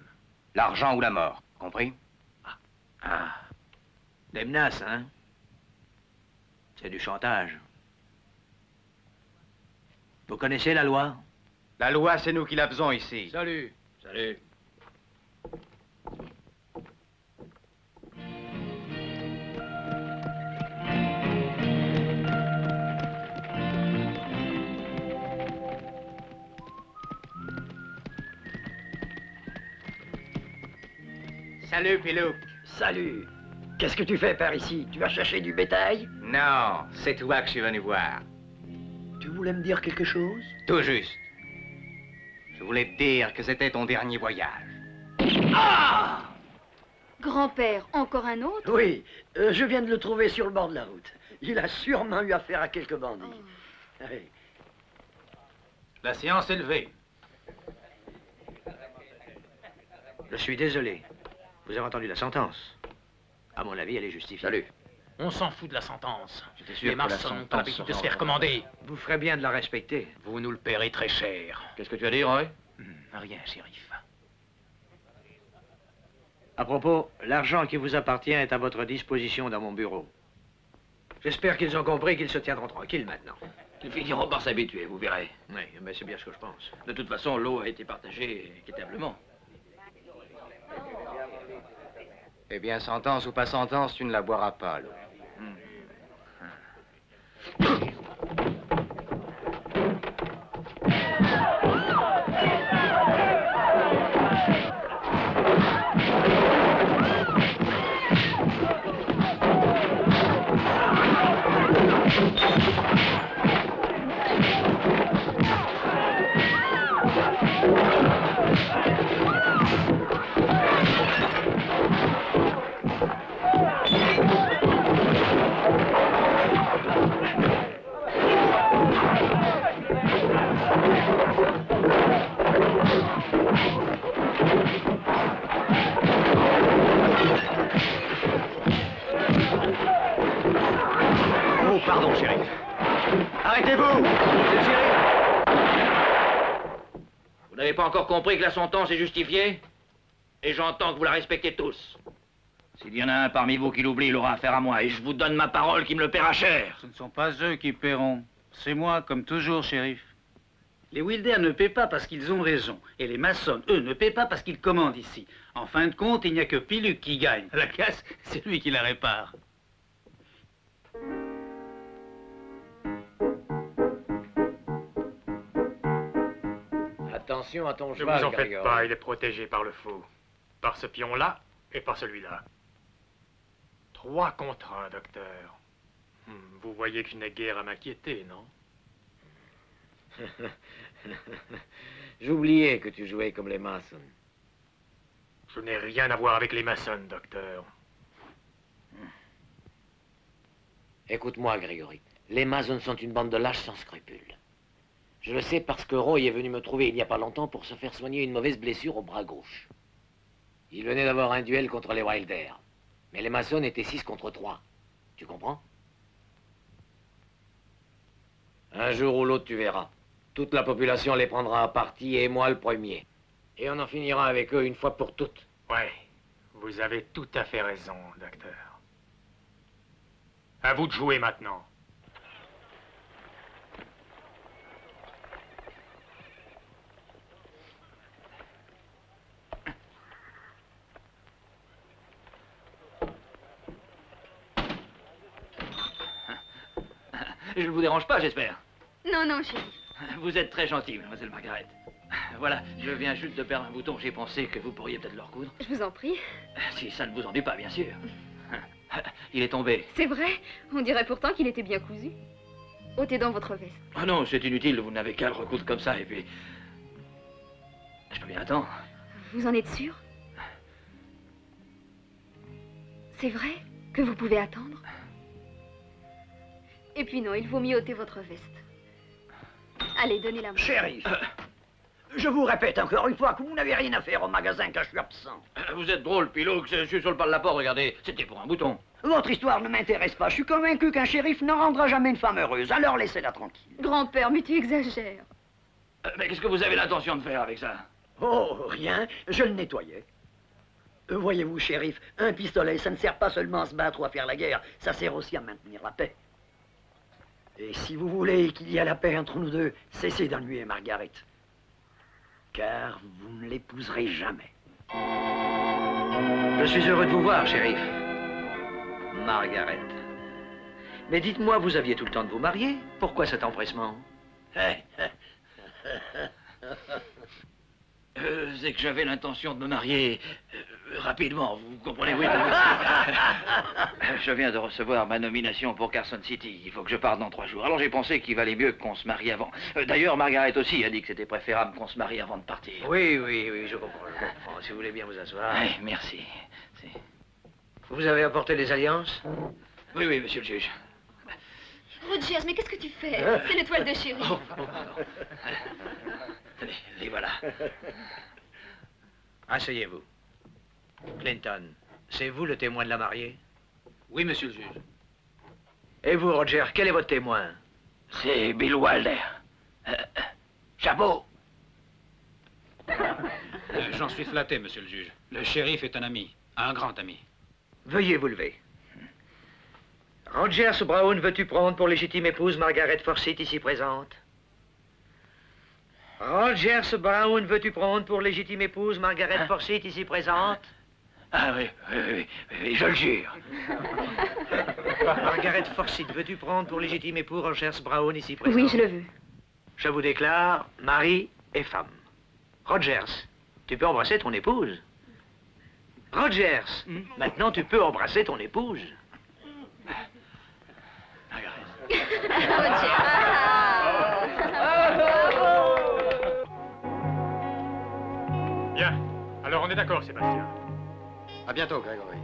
L'argent ou la mort, compris? Ah. Des menaces, hein? C'est du chantage. Vous connaissez la loi? La loi, c'est nous qui la faisons ici. Salut. Salut. Salut, Pilouc. Salut. Qu'est-ce que tu fais par ici? Tu vas chercher du bétail? Non, c'est toi que je suis venu voir. Tu voulais me dire quelque chose? Tout juste. Je voulais te dire que c'était ton dernier voyage. Ah! Grand-père, encore un autre? Oui, je viens de le trouver sur le bord de la route. Il a sûrement eu affaire à quelques bandits. Oui. La séance est levée. Je suis désolé. Vous avez entendu la sentence. À mon avis, elle est justifiée. Salut. On s'en fout de la sentence. J'étais sûr les que la maçons n'ont sentence pas l'habitude de se sera faire commander. Vous ferez bien de la respecter. Vous nous le paierez très cher. Qu'est-ce que tu as dit, Roy? Rien, shérif. À propos, l'argent qui vous appartient est à votre disposition dans mon bureau. J'espère qu'ils ont compris qu'ils se tiendront tranquilles maintenant. Ils finiront par s'habituer, vous verrez. Oui, mais c'est bien ce que je pense. De toute façon, l'eau a été partagée équitablement. Eh bien, sentence ou pas sentence, tu ne la boiras pas, l'eau. Oh, pardon, shérif. Arrêtez-vous! C'est le shérif. Vous n'avez pas encore compris que la sentence est justifiée? Et j'entends que vous la respectez tous. S'il y en a un parmi vous qui l'oublie, il aura affaire à moi. Et je vous donne ma parole qu'il me le paiera cher. Ce ne sont pas eux qui paieront. C'est moi, comme toujours, shérif. Les Wilder ne paient pas parce qu'ils ont raison. Et les maçons, eux, ne paient pas parce qu'ils commandent ici. En fin de compte, il n'y a que Piluc qui gagne. La casse, c'est lui qui la répare. Attention à ton Ne cheval, vous en faites Grégory. pas, il est protégé par le faux. Par ce pion-là et par celui-là. 3 contre 1, docteur. Vous voyez que je n'ai guère à m'inquiéter, non? J'oubliais que tu jouais comme les maçons. Je n'ai rien à voir avec les maçons, docteur. Écoute-moi, Grégory. Les maçons sont une bande de lâches sans scrupules. Je le sais parce que Roy est venu me trouver il n'y a pas longtemps pour se faire soigner une mauvaise blessure au bras gauche. Il venait d'avoir un duel contre les Wilder. Mais les maçons étaient 6 contre 3. Tu comprends? Un jour ou l'autre, tu verras. Toute la population les prendra à partie et moi le premier. Et on en finira avec eux une fois pour toutes. Ouais, vous avez tout à fait raison, docteur. À vous de jouer maintenant. Je ne vous dérange pas, j'espère. Non, non, chérie. Vous êtes très gentille, mademoiselle Margaret. Voilà, je viens juste de perdre un bouton. J'ai pensé que vous pourriez peut-être le recoudre. Je vous en prie. Si ça ne vous ennuie pas, bien sûr. Il est tombé. C'est vrai. On dirait pourtant qu'il était bien cousu. Ôtez dans votre veste. Ah non, c'est inutile. Vous n'avez qu'à le recoudre comme ça et puis... Je peux bien attendre. Vous en êtes sûr? C'est vrai que vous pouvez attendre? Et puis non, il vaut mieux ôter votre veste. Allez, donnez la main. Shérif, je vous répète encore une fois que vous n'avez rien à faire au magasin quand je suis absent. Vous êtes drôle, Piloux. Je suis sur le pas de la porte, regardez. C'était pour un bouton. Votre histoire ne m'intéresse pas. Je suis convaincu qu'un shérif ne rendra jamais une femme heureuse. Alors laissez-la tranquille. Grand-père, mais tu exagères. Mais qu'est-ce que vous avez l'intention de faire avec ça? Oh, rien. Je le nettoyais. Voyez-vous, shérif, un pistolet, ça ne sert pas seulement à se battre ou à faire la guerre. Ça sert aussi à maintenir la paix. Et si vous voulez qu'il y ait la paix entre nous deux, cessez d'ennuyer Margaret. Car vous ne l'épouserez jamais. Je suis heureux de vous voir, shérif. Margaret. Mais dites-moi, vous aviez tout le temps de vous marier? Pourquoi cet empressement? C'est que j'avais l'intention de me marier rapidement, vous comprenez, oui. Je viens de recevoir ma nomination pour Carson City. Il faut que je parte dans 3 jours. Alors j'ai pensé qu'il valait mieux qu'on se marie avant. D'ailleurs, Margaret aussi a dit que c'était préférable qu'on se marie avant de partir. Oui, je comprends, Si vous voulez bien vous asseoir. Oui, merci. Vous avez apporté les alliances? Oui, monsieur le juge. Rogers, mais qu'est-ce que tu fais? C'est l'étoile de chéri. Tenez, les voilà. Asseyez-vous. Clinton, c'est vous le témoin de la mariée? Oui, monsieur le juge. Et vous, Roger, quel est votre témoin? C'est Bill Wilder. Chapeau. J'en suis flatté, monsieur le juge. Le shérif est un ami, un grand ami. Veuillez vous lever. Rogers Brown, veux-tu prendre pour légitime épouse Margaret Forsyth, ici présente? Rogers Brown, veux-tu prendre pour légitime épouse Margaret Forsyth, ici présente? Ah oui, je le jure. Margaret Forsyth, veux-tu prendre pour légitime époux Rogers Brown, ici présent? Oui, je le veux. Je vous déclare mari et femme. Rogers, tu peux embrasser ton épouse. Rogers, maintenant tu peux embrasser ton épouse. Bien. Alors on est d'accord, Sébastien. À bientôt, Grégory.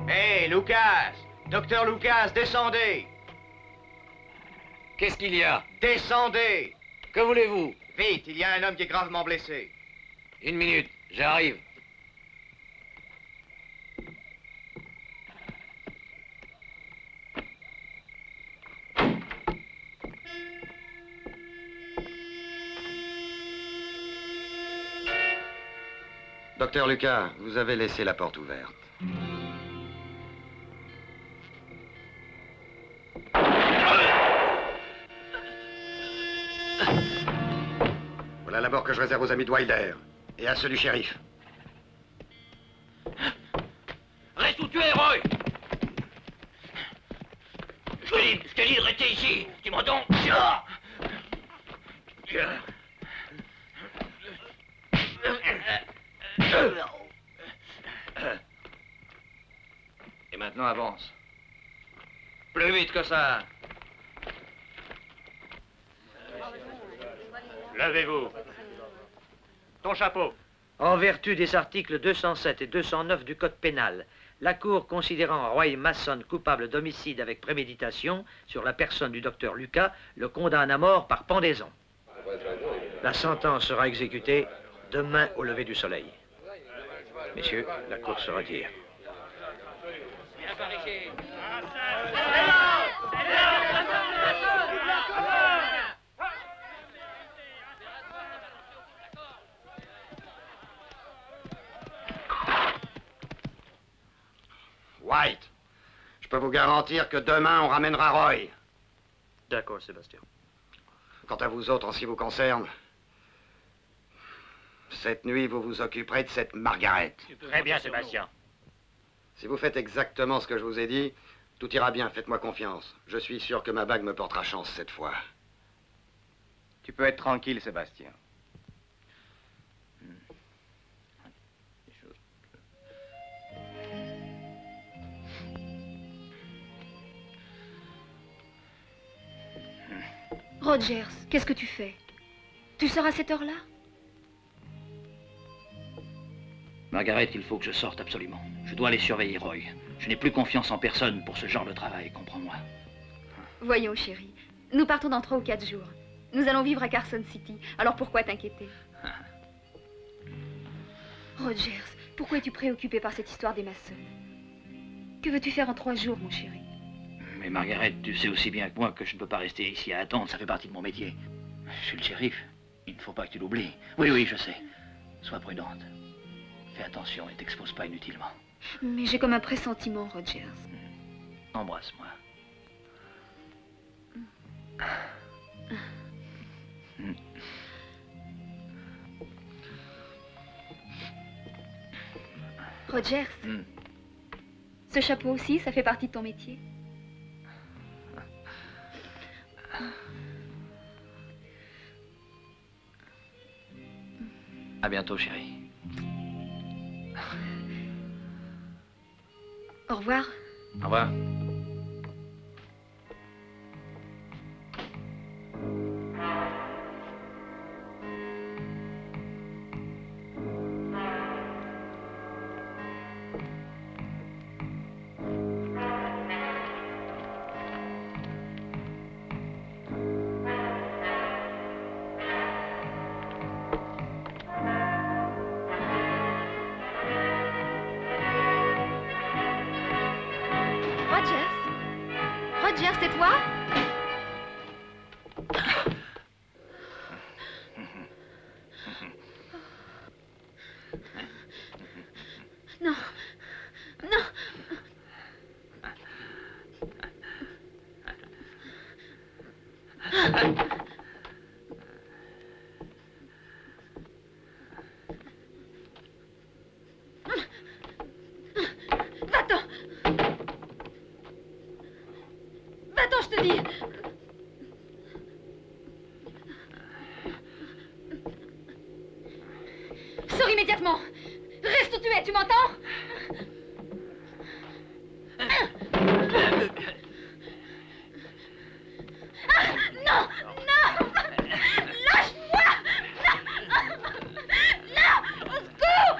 Hé, Lucas! Docteur Lucas, descendez! Qu'est-ce qu'il y a? Descendez! Que voulez-vous? Vite, il y a un homme qui est gravement blessé. Une minute, j'arrive. Docteur Lucas, vous avez laissé la porte ouverte. Voilà la mort que je réserve aux amis de Wilder et à ceux du shérif. Reste où tu es, Roy. Je te dis de rester ici. Tu m'entends? Et maintenant, avance. Plus vite que ça. Levez-vous. Ton chapeau. En vertu des articles 207 et 209 du Code pénal, la Cour, considérant Roy Mason coupable d'homicide avec préméditation sur la personne du docteur Lucas, le condamne à mort par pendaison. La sentence sera exécutée demain au lever du soleil. Messieurs, la Cour se retire. White, je peux vous garantir que demain, on ramènera Roy. D'accord, Sébastien. Quant à vous autres, en ce qui vous concerne, cette nuit, vous vous occuperez de cette Margaret. Très bien, Sébastien. Si vous faites exactement ce que je vous ai dit, tout ira bien, faites-moi confiance. Je suis sûr que ma bague me portera chance cette fois. Tu peux être tranquille, Sébastien. Rogers, qu'est-ce que tu fais? Tu sors à cette heure-là? Margaret, il faut que je sorte absolument. Je dois aller surveiller Roy. Je n'ai plus confiance en personne pour ce genre de travail, comprends-moi. Voyons, chérie. Nous partons dans 3 ou 4 jours. Nous allons vivre à Carson City. Alors pourquoi t'inquiéter? Rogers, pourquoi es-tu préoccupé par cette histoire des maçons? Que veux-tu faire en 3 jours, mon chéri? Mais Margaret, tu sais aussi bien que moi que je ne peux pas rester ici à attendre. Ça fait partie de mon métier. Je suis le shérif. Il ne faut pas que tu l'oublies. Oui, oui, je sais. Sois prudente. Fais attention et t'expose pas inutilement. Mais j'ai comme un pressentiment, Rogers. Embrasse-moi. Rogers, ce chapeau aussi, ça fait partie de ton métier? À bientôt, chérie. Au revoir. Au revoir. Roger, c'est toi? Non. Non. Va-t'en. Va-t'en, je te dis. Sors immédiatement. Reste où tu es, tu m'entends? Non! Non! Lâche-moi! Non! Non! Au secours!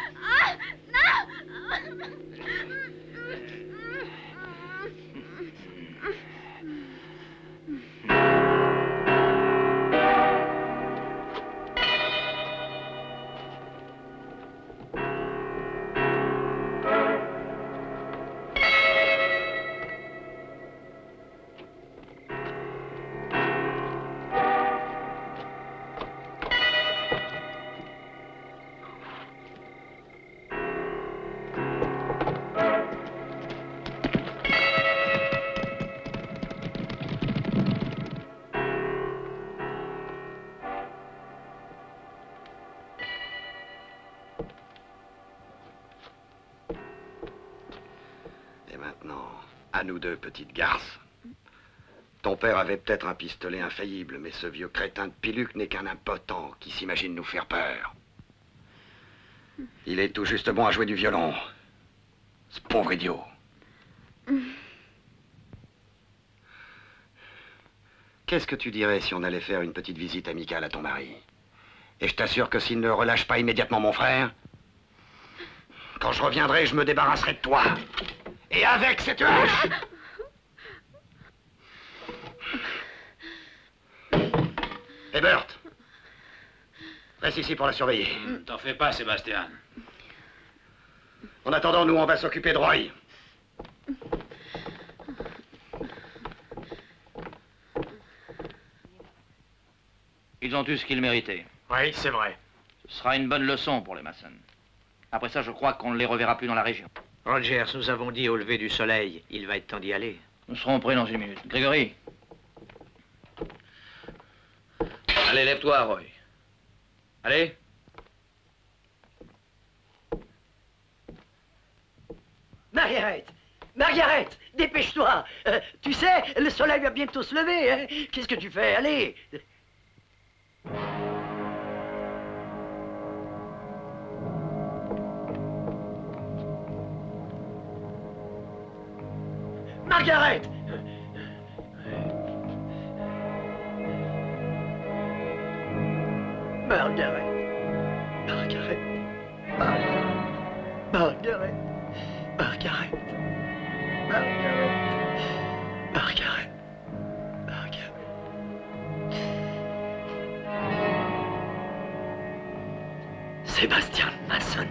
Non! À nous deux, petite garce. Ton père avait peut-être un pistolet infaillible, mais ce vieux crétin de Piluc n'est qu'un impotent qui s'imagine nous faire peur. Il est tout juste bon à jouer du violon. Ce pauvre idiot. Qu'est-ce que tu dirais si on allait faire une petite visite amicale à ton mari? Et je t'assure que s'il ne relâche pas immédiatement mon frère, quand je reviendrai, je me débarrasserai de toi. Et avec cette hache! Et Bert, reste ici pour la surveiller. T'en fais pas, Sébastien. En attendant, nous, on va s'occuper de Roy. Ils ont eu ce qu'ils méritaient. Oui, c'est vrai. Ce sera une bonne leçon pour les Mason. Après ça, je crois qu'on ne les reverra plus dans la région. Rogers, nous avons dit au lever du soleil. Il va être temps d'y aller. Nous serons prêts dans une minute. Grégory. Allez, lève-toi, Roy. Allez. Margaret! Margaret! Dépêche-toi! Tu sais, le soleil va bientôt se lever, hein? Qu'est-ce que tu fais? Allez! Margaret! Margaret! Margaret! Margaret! Margaret! Margaret! Margaret! Margaret! Sébastien Mason.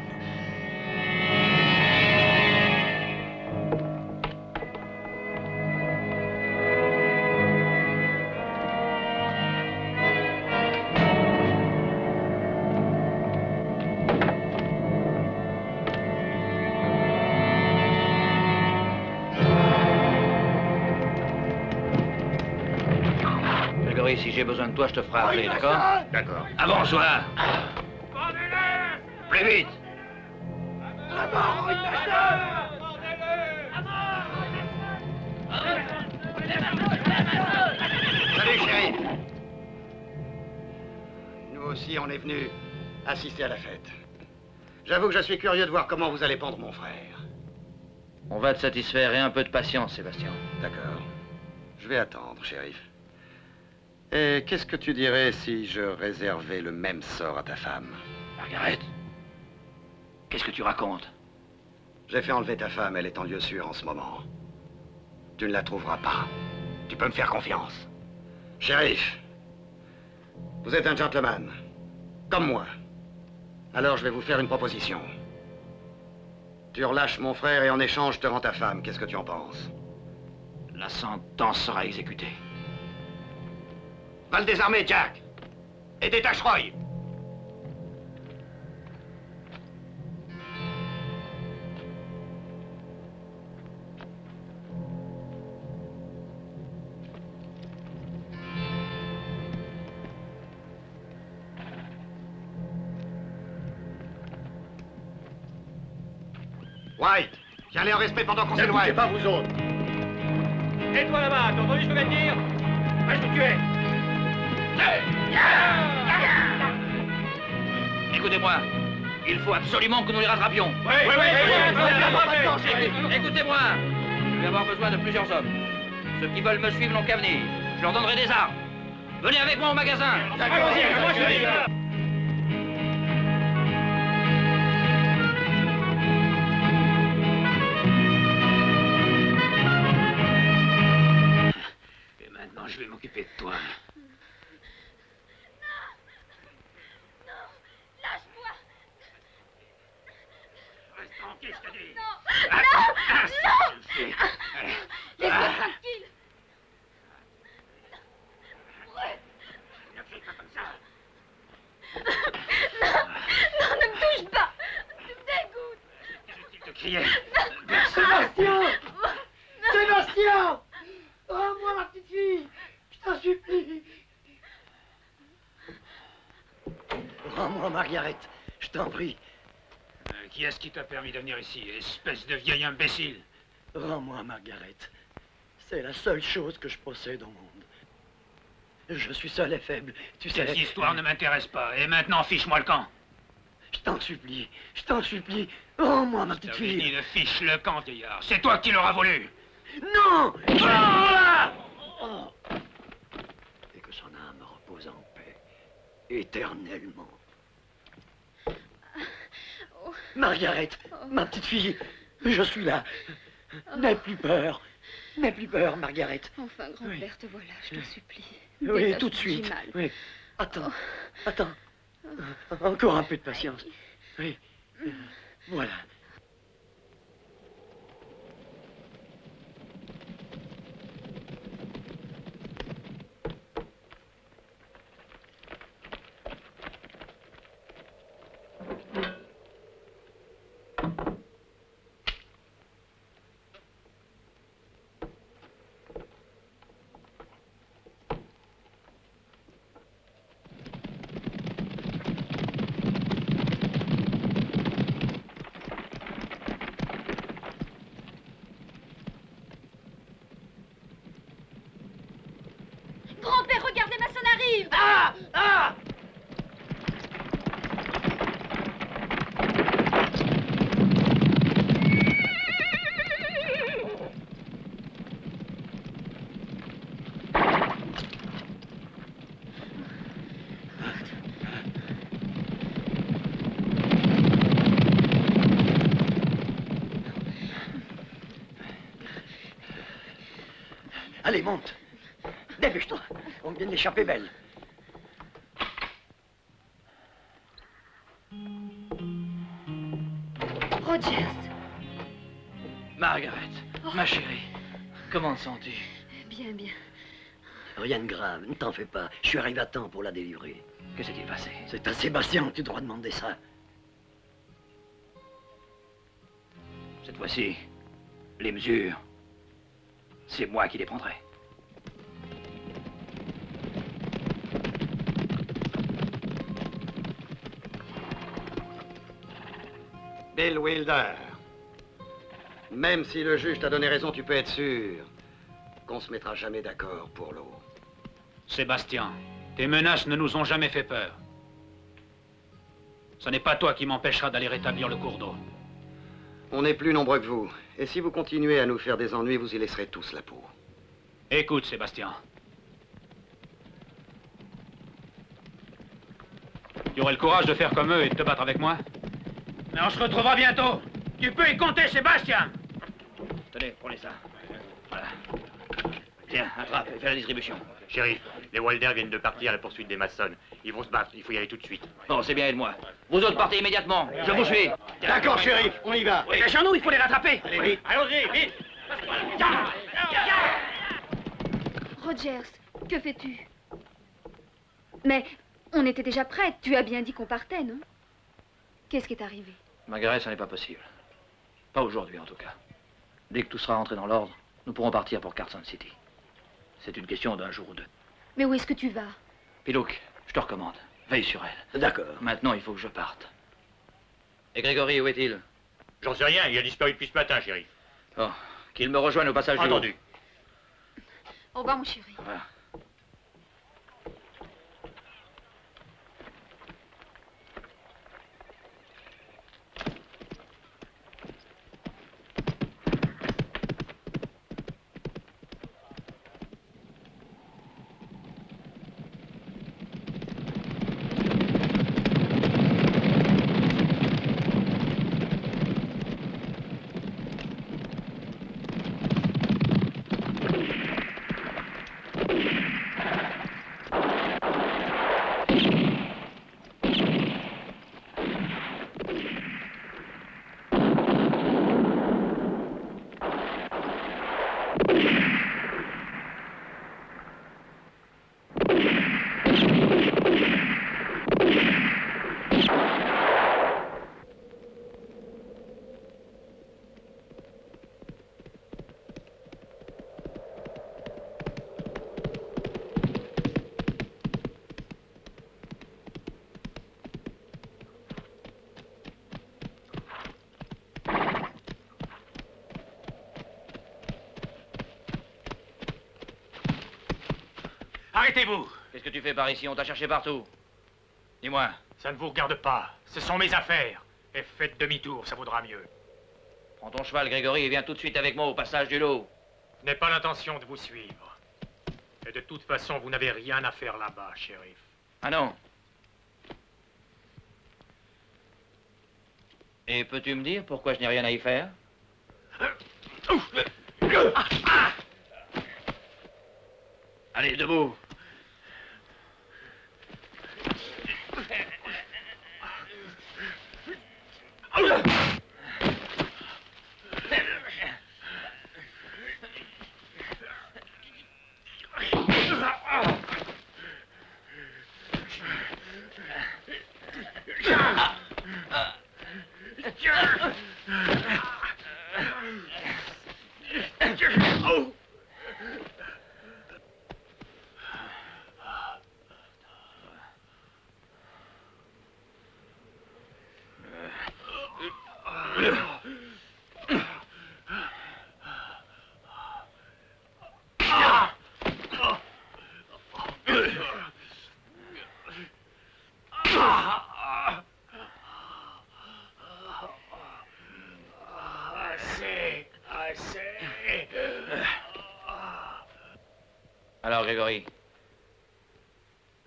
Si j'ai besoin de toi, je te ferai appeler, d'accord? D'accord. Avance-toi! Plus vite! Salut, shérif. Nous aussi, on est venus assister à la fête. J'avoue que je suis curieux de voir comment vous allez pendre mon frère. On va te satisfaire et un peu de patience, Sébastien. D'accord. Je vais attendre, shérif. Et qu'est-ce que tu dirais si je réservais le même sort à ta femme? Margaret? Qu'est-ce que tu racontes? J'ai fait enlever ta femme, elle est en lieu sûr en ce moment. Tu ne la trouveras pas. Tu peux me faire confiance. Shérif, vous êtes un gentleman, comme moi. Alors je vais vous faire une proposition. Tu relâches mon frère et en échange je te rends ta femme. Qu'est-ce que tu en penses? La sentence sera exécutée. Va le désarmer, Jack. Et détache Roy. White, tiens-les en respect pendant qu'on s'éloigne. Pas vous autres. Et toi là-bas, t'as entendu ce que je viens de dire? Va je te tuer. Écoutez-moi, il faut absolument que nous les rattrapions. Oui. Écoutez-moi, je vais avoir besoin de plusieurs hommes. Ceux qui veulent me suivre n'ont qu'à venir. Je leur donnerai des armes. Venez avec moi au magasin. Et maintenant, je vais m'occuper de toi. Tranquille, je te dis. Non. Laisse-moi tranquille. Ne fais pas comme ça. Non, ne me touche pas. Tu me dégoûtes. Je te criais. Sébastien! Sébastien! Rends-moi ma petite fille! Je t'en supplie! Rends-moi Margaret, je t'en prie. Qui est-ce qui t'a permis de venir ici, espèce de vieil imbécile? Rends-moi Margaret. C'est la seule chose que je possède au monde. Je suis seul et faible, tu sais. Cette histoire ne m'intéresse pas, et maintenant fiche-moi le camp. Je t'en supplie, rends-moi ma petite Je t'avais dit fille. de fiche le camp, vieillard. C'est toi qui l'auras voulu. Non! Oh! Et que son âme repose en paix, éternellement. Margaret, ma petite fille, je suis là. N'aie plus peur, Margaret. Enfin, grand-père, te voilà, je t'en supplie. Oui, Détache tout de ton suite. Jimal. Oui. Attends. Encore un peu de patience. Oui. Voilà. Grand-père, regarde, les maçons arrivent. Allez, monte. Dépêche-toi. On vient d'échapper belle. Rogers. Margaret, ma chérie, comment te sens-tu? Bien, bien. Rien de grave, ne t'en fais pas. Je suis arrivé à temps pour la délivrer. Que s'est-il passé? C'est à Sébastien que tu dois demander ça. Cette fois-ci, les mesures, c'est moi qui les prendrai. Bill Wilder, même si le juge t'a donné raison, tu peux être sûr qu'on se mettra jamais d'accord pour l'eau. Sébastien, tes menaces ne nous ont jamais fait peur. Ce n'est pas toi qui m'empêchera d'aller rétablir le cours d'eau. On est plus nombreux que vous. Et si vous continuez à nous faire des ennuis, vous y laisserez tous la peau. Écoute, Sébastien. Tu aurais le courage de faire comme eux et de te battre avec moi? Mais on se retrouvera bientôt. Tu peux y compter, Sébastien. Tenez, prenez ça. Voilà. Tiens, attrape et fais la distribution. Shérif, les Wilder viennent de partir à la poursuite des maçons. Ils vont se battre, il faut y aller tout de suite. Bon, c'est bien, aide-moi. Vous autres partez immédiatement, je vous suis. D'accord, shérif, on y va. Dépêchons-nous, il faut les rattraper. Allez, vite. Allons-y, vite. Rogers, que fais-tu? Mais on était déjà prêts. Tu as bien dit qu'on partait, non? Qu'est-ce qui est arrivé? Margaret, ça n'est pas possible. Pas aujourd'hui, en tout cas. Dès que tout sera rentré dans l'ordre, nous pourrons partir pour Carson City. C'est une question d'un jour ou deux. Mais où est-ce que tu vas? Pilouk, je te recommande. Veille sur elle. D'accord. Maintenant, il faut que je parte. Et Grégory, où est-il? J'en sais rien, il a disparu depuis ce matin, shérif. Oh, qu'il me rejoigne au passage du Entendu. haut. Au revoir, mon chéri. Au revoir. Arrêtez-vous! Qu'est-ce que tu fais par ici? On t'a cherché partout. Dis-moi. Ça ne vous regarde pas. Ce sont mes affaires. Et faites demi-tour, ça vaudra mieux. Prends ton cheval, Grégory, et viens tout de suite avec moi au passage du lot. Je n'ai pas l'intention de vous suivre. Et de toute façon, vous n'avez rien à faire là-bas, shérif. Ah non? Et peux-tu me dire pourquoi je n'ai rien à y faire? Allez, debout. Alors, Grégory,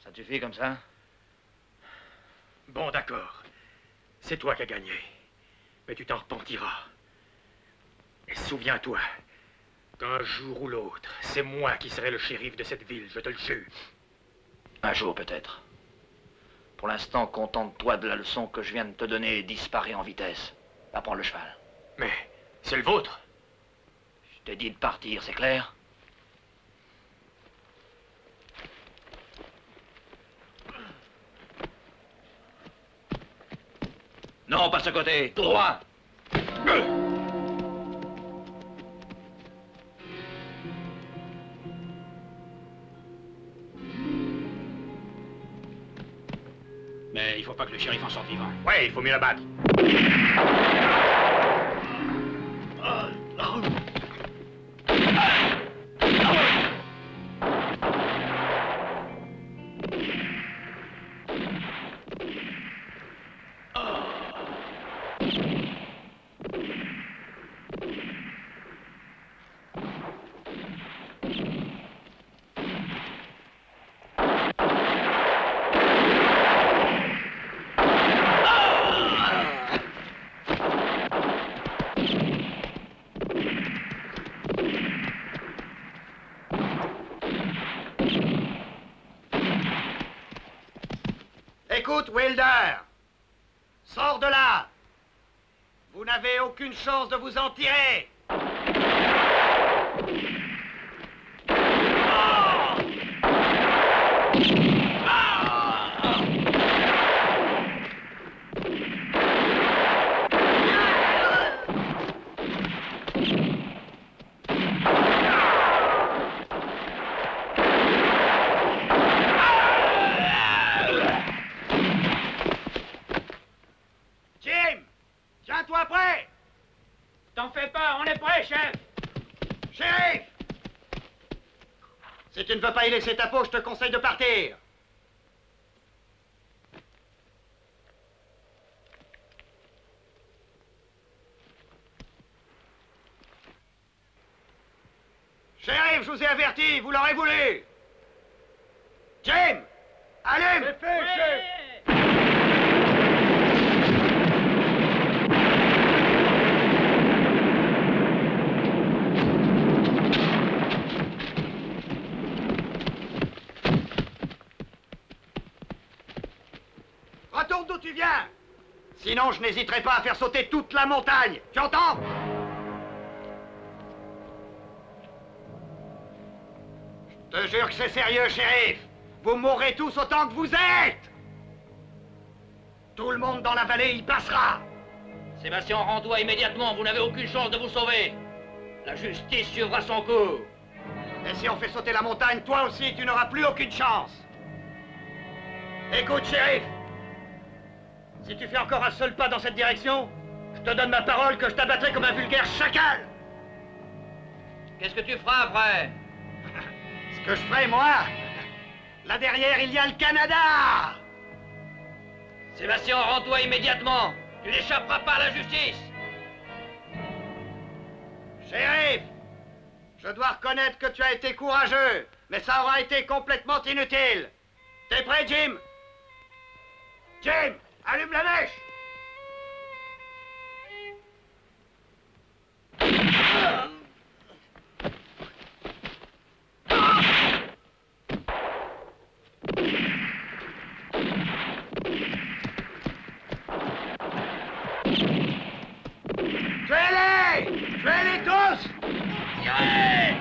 ça te suffit comme ça? Bon, d'accord. C'est toi qui as gagné. Mais tu t'en repentiras. Et souviens-toi qu'un jour ou l'autre, c'est moi qui serai le shérif de cette ville, je te le jure. Un jour, peut-être. Pour l'instant, contente-toi de la leçon que je viens de te donner et disparais en vitesse. Va prendre le cheval. Mais c'est le vôtre. Je t'ai dit de partir, c'est clair? Non, pas ce côté. Tout droit. Mais il faut pas que le shérif en sorte vivant. Ouais, il faut mieux l'abattre. Écoute, Wilder, sors de là. Vous n'avez aucune chance de vous en tirer. Oh! Prépare-toi, prêt! T'en fais pas, on est prêt, chef! Shérif! Si tu ne veux pas y laisser ta peau, je te conseille de partir. Shérif, je vous ai averti, vous l'aurez voulu. Jim! Allume! C'est fait, chef! Retourne d'où tu viens! Sinon, je n'hésiterai pas à faire sauter toute la montagne. Tu entends? Je te jure que c'est sérieux, shérif. Vous mourrez tous autant que vous êtes! Tout le monde dans la vallée y passera! Sébastien, rends-toi immédiatement, vous n'avez aucune chance de vous sauver. La justice suivra son cours. Et si on fait sauter la montagne, toi aussi, tu n'auras plus aucune chance! Écoute, shérif! Si tu fais encore un seul pas dans cette direction, je te donne ma parole que je t'abattrai comme un vulgaire chacal! Qu'est-ce que tu feras après? Ce que je ferai, moi? Là derrière, il y a le Canada! Sébastien, rends-toi immédiatement. Tu n'échapperas pas à la justice. Shérif! Je dois reconnaître que tu as été courageux, mais ça aura été complètement inutile. T'es prêt, Jim? Jim, allume la mèche! Tuez-les! Tuez-les tous! Tirez!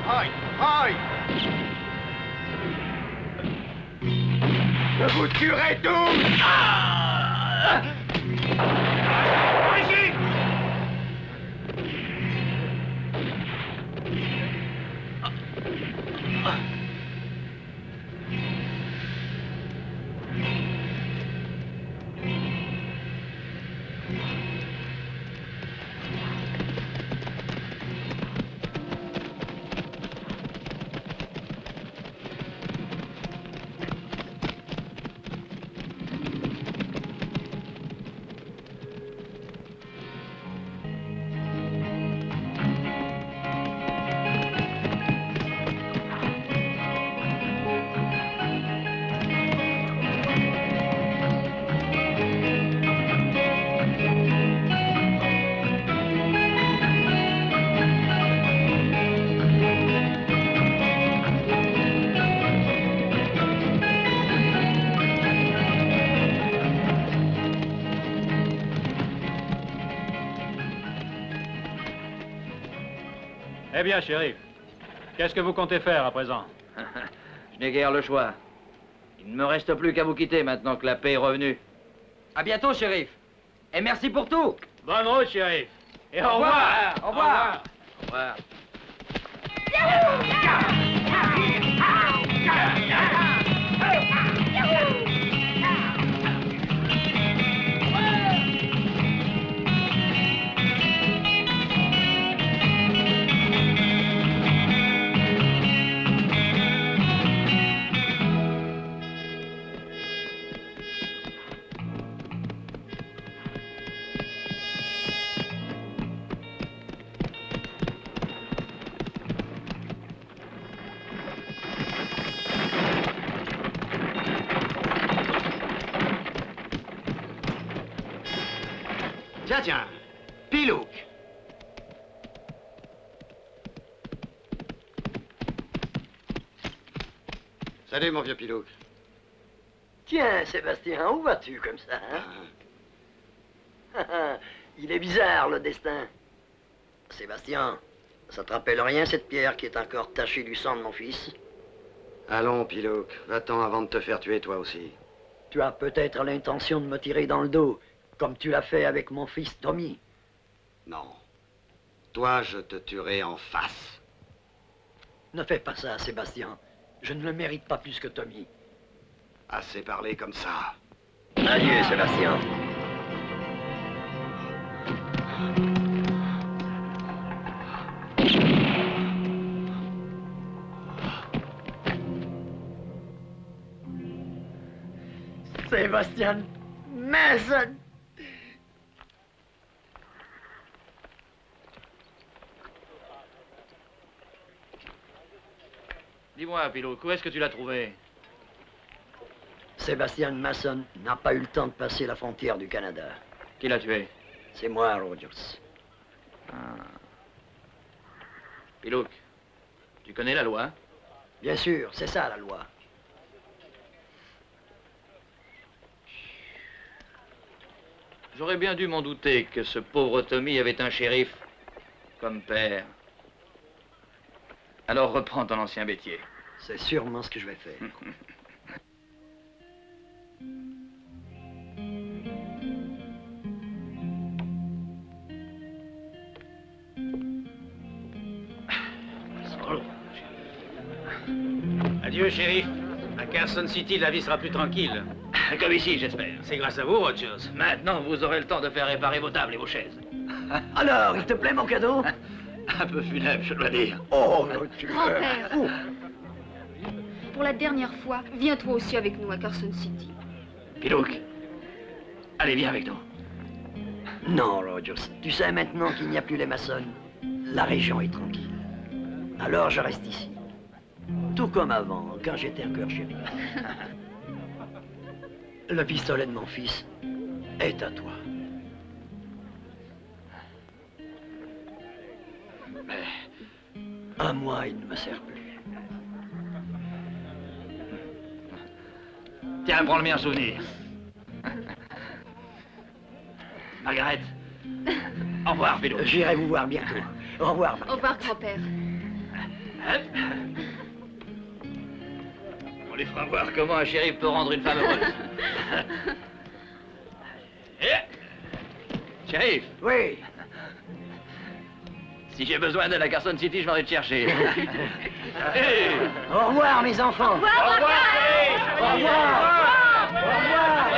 Aïe! Aïe! Je vous tuerai tous! Ah! Ici! Eh bien, shérif, qu'est-ce que vous comptez faire à présent? Je n'ai guère le choix. Il ne me reste plus qu'à vous quitter maintenant que la paix est revenue. À bientôt, shérif. Et merci pour tout. Bonne route, shérif. Et au revoir. Au revoir. Au revoir. tiens, Pilouk. Salut, mon vieux Pilouk. Tiens, Sébastien, où vas-tu comme ça, hein? Il est bizarre, le destin. Sébastien, ça te rappelle rien, cette pierre qui est encore tachée du sang de mon fils? Allons, Pilouk, va-t'en avant de te faire tuer, toi aussi. Tu as peut-être l'intention de me tirer dans le dos, comme tu l'as fait avec mon fils Tommy. Non. Toi, je te tuerai en face. Ne fais pas ça, Sébastien. Je ne le mérite pas plus que Tommy. Assez parlé comme ça. Adieu, Sébastien. Sébastien Mason. Dis-moi, Pilouk, où est-ce que tu l'as trouvé? Sébastien Mason n'a pas eu le temps de passer la frontière du Canada. Qui l'a tué? C'est moi, Rogers. Pilouk, tu connais la loi? Bien sûr, c'est ça la loi. J'aurais bien dû m'en douter que ce pauvre Tommy avait un shérif comme père. Alors reprends ton ancien métier. C'est sûrement ce que je vais faire. Adieu, shérif. À Carson City, la vie sera plus tranquille. Comme ici, j'espère. C'est grâce à vous, Rogers. Maintenant, vous aurez le temps de faire réparer vos tables et vos chaises. Alors, il te plaît, mon cadeau? Un peu funèbre, je dois dire. Oh, Grand-père, pour la dernière fois, viens toi aussi avec nous à Carson City. Pilouk, allez, viens avec nous. Non, Rogers. Tu sais maintenant qu'il n'y a plus les maçons. La région est tranquille. Alors, je reste ici. Tout comme avant, quand j'étais encore shérif. Le pistolet de mon fils est à toi. Mais à moi, il ne me sert plus. Tiens, prends le mien en souvenir. Margaret. Au revoir, Pilouk. J'irai vous voir bientôt. Au revoir, Au revoir, grand-père. On les fera voir comment un shérif peut rendre une femme heureuse. Shérif. Oui. Si j'ai besoin d'aide à Carson City, je viendrai te chercher. Au revoir, mes enfants. Au revoir, Au revoir. Au revoir. Au revoir.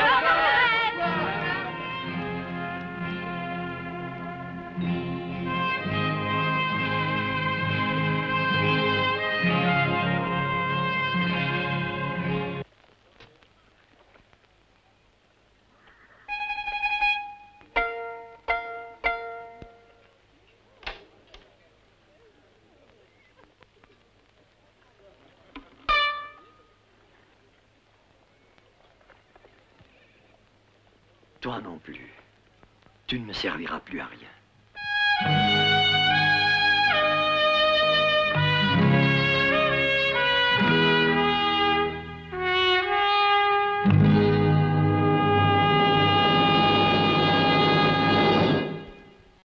Toi non plus. Tu ne me serviras plus à rien.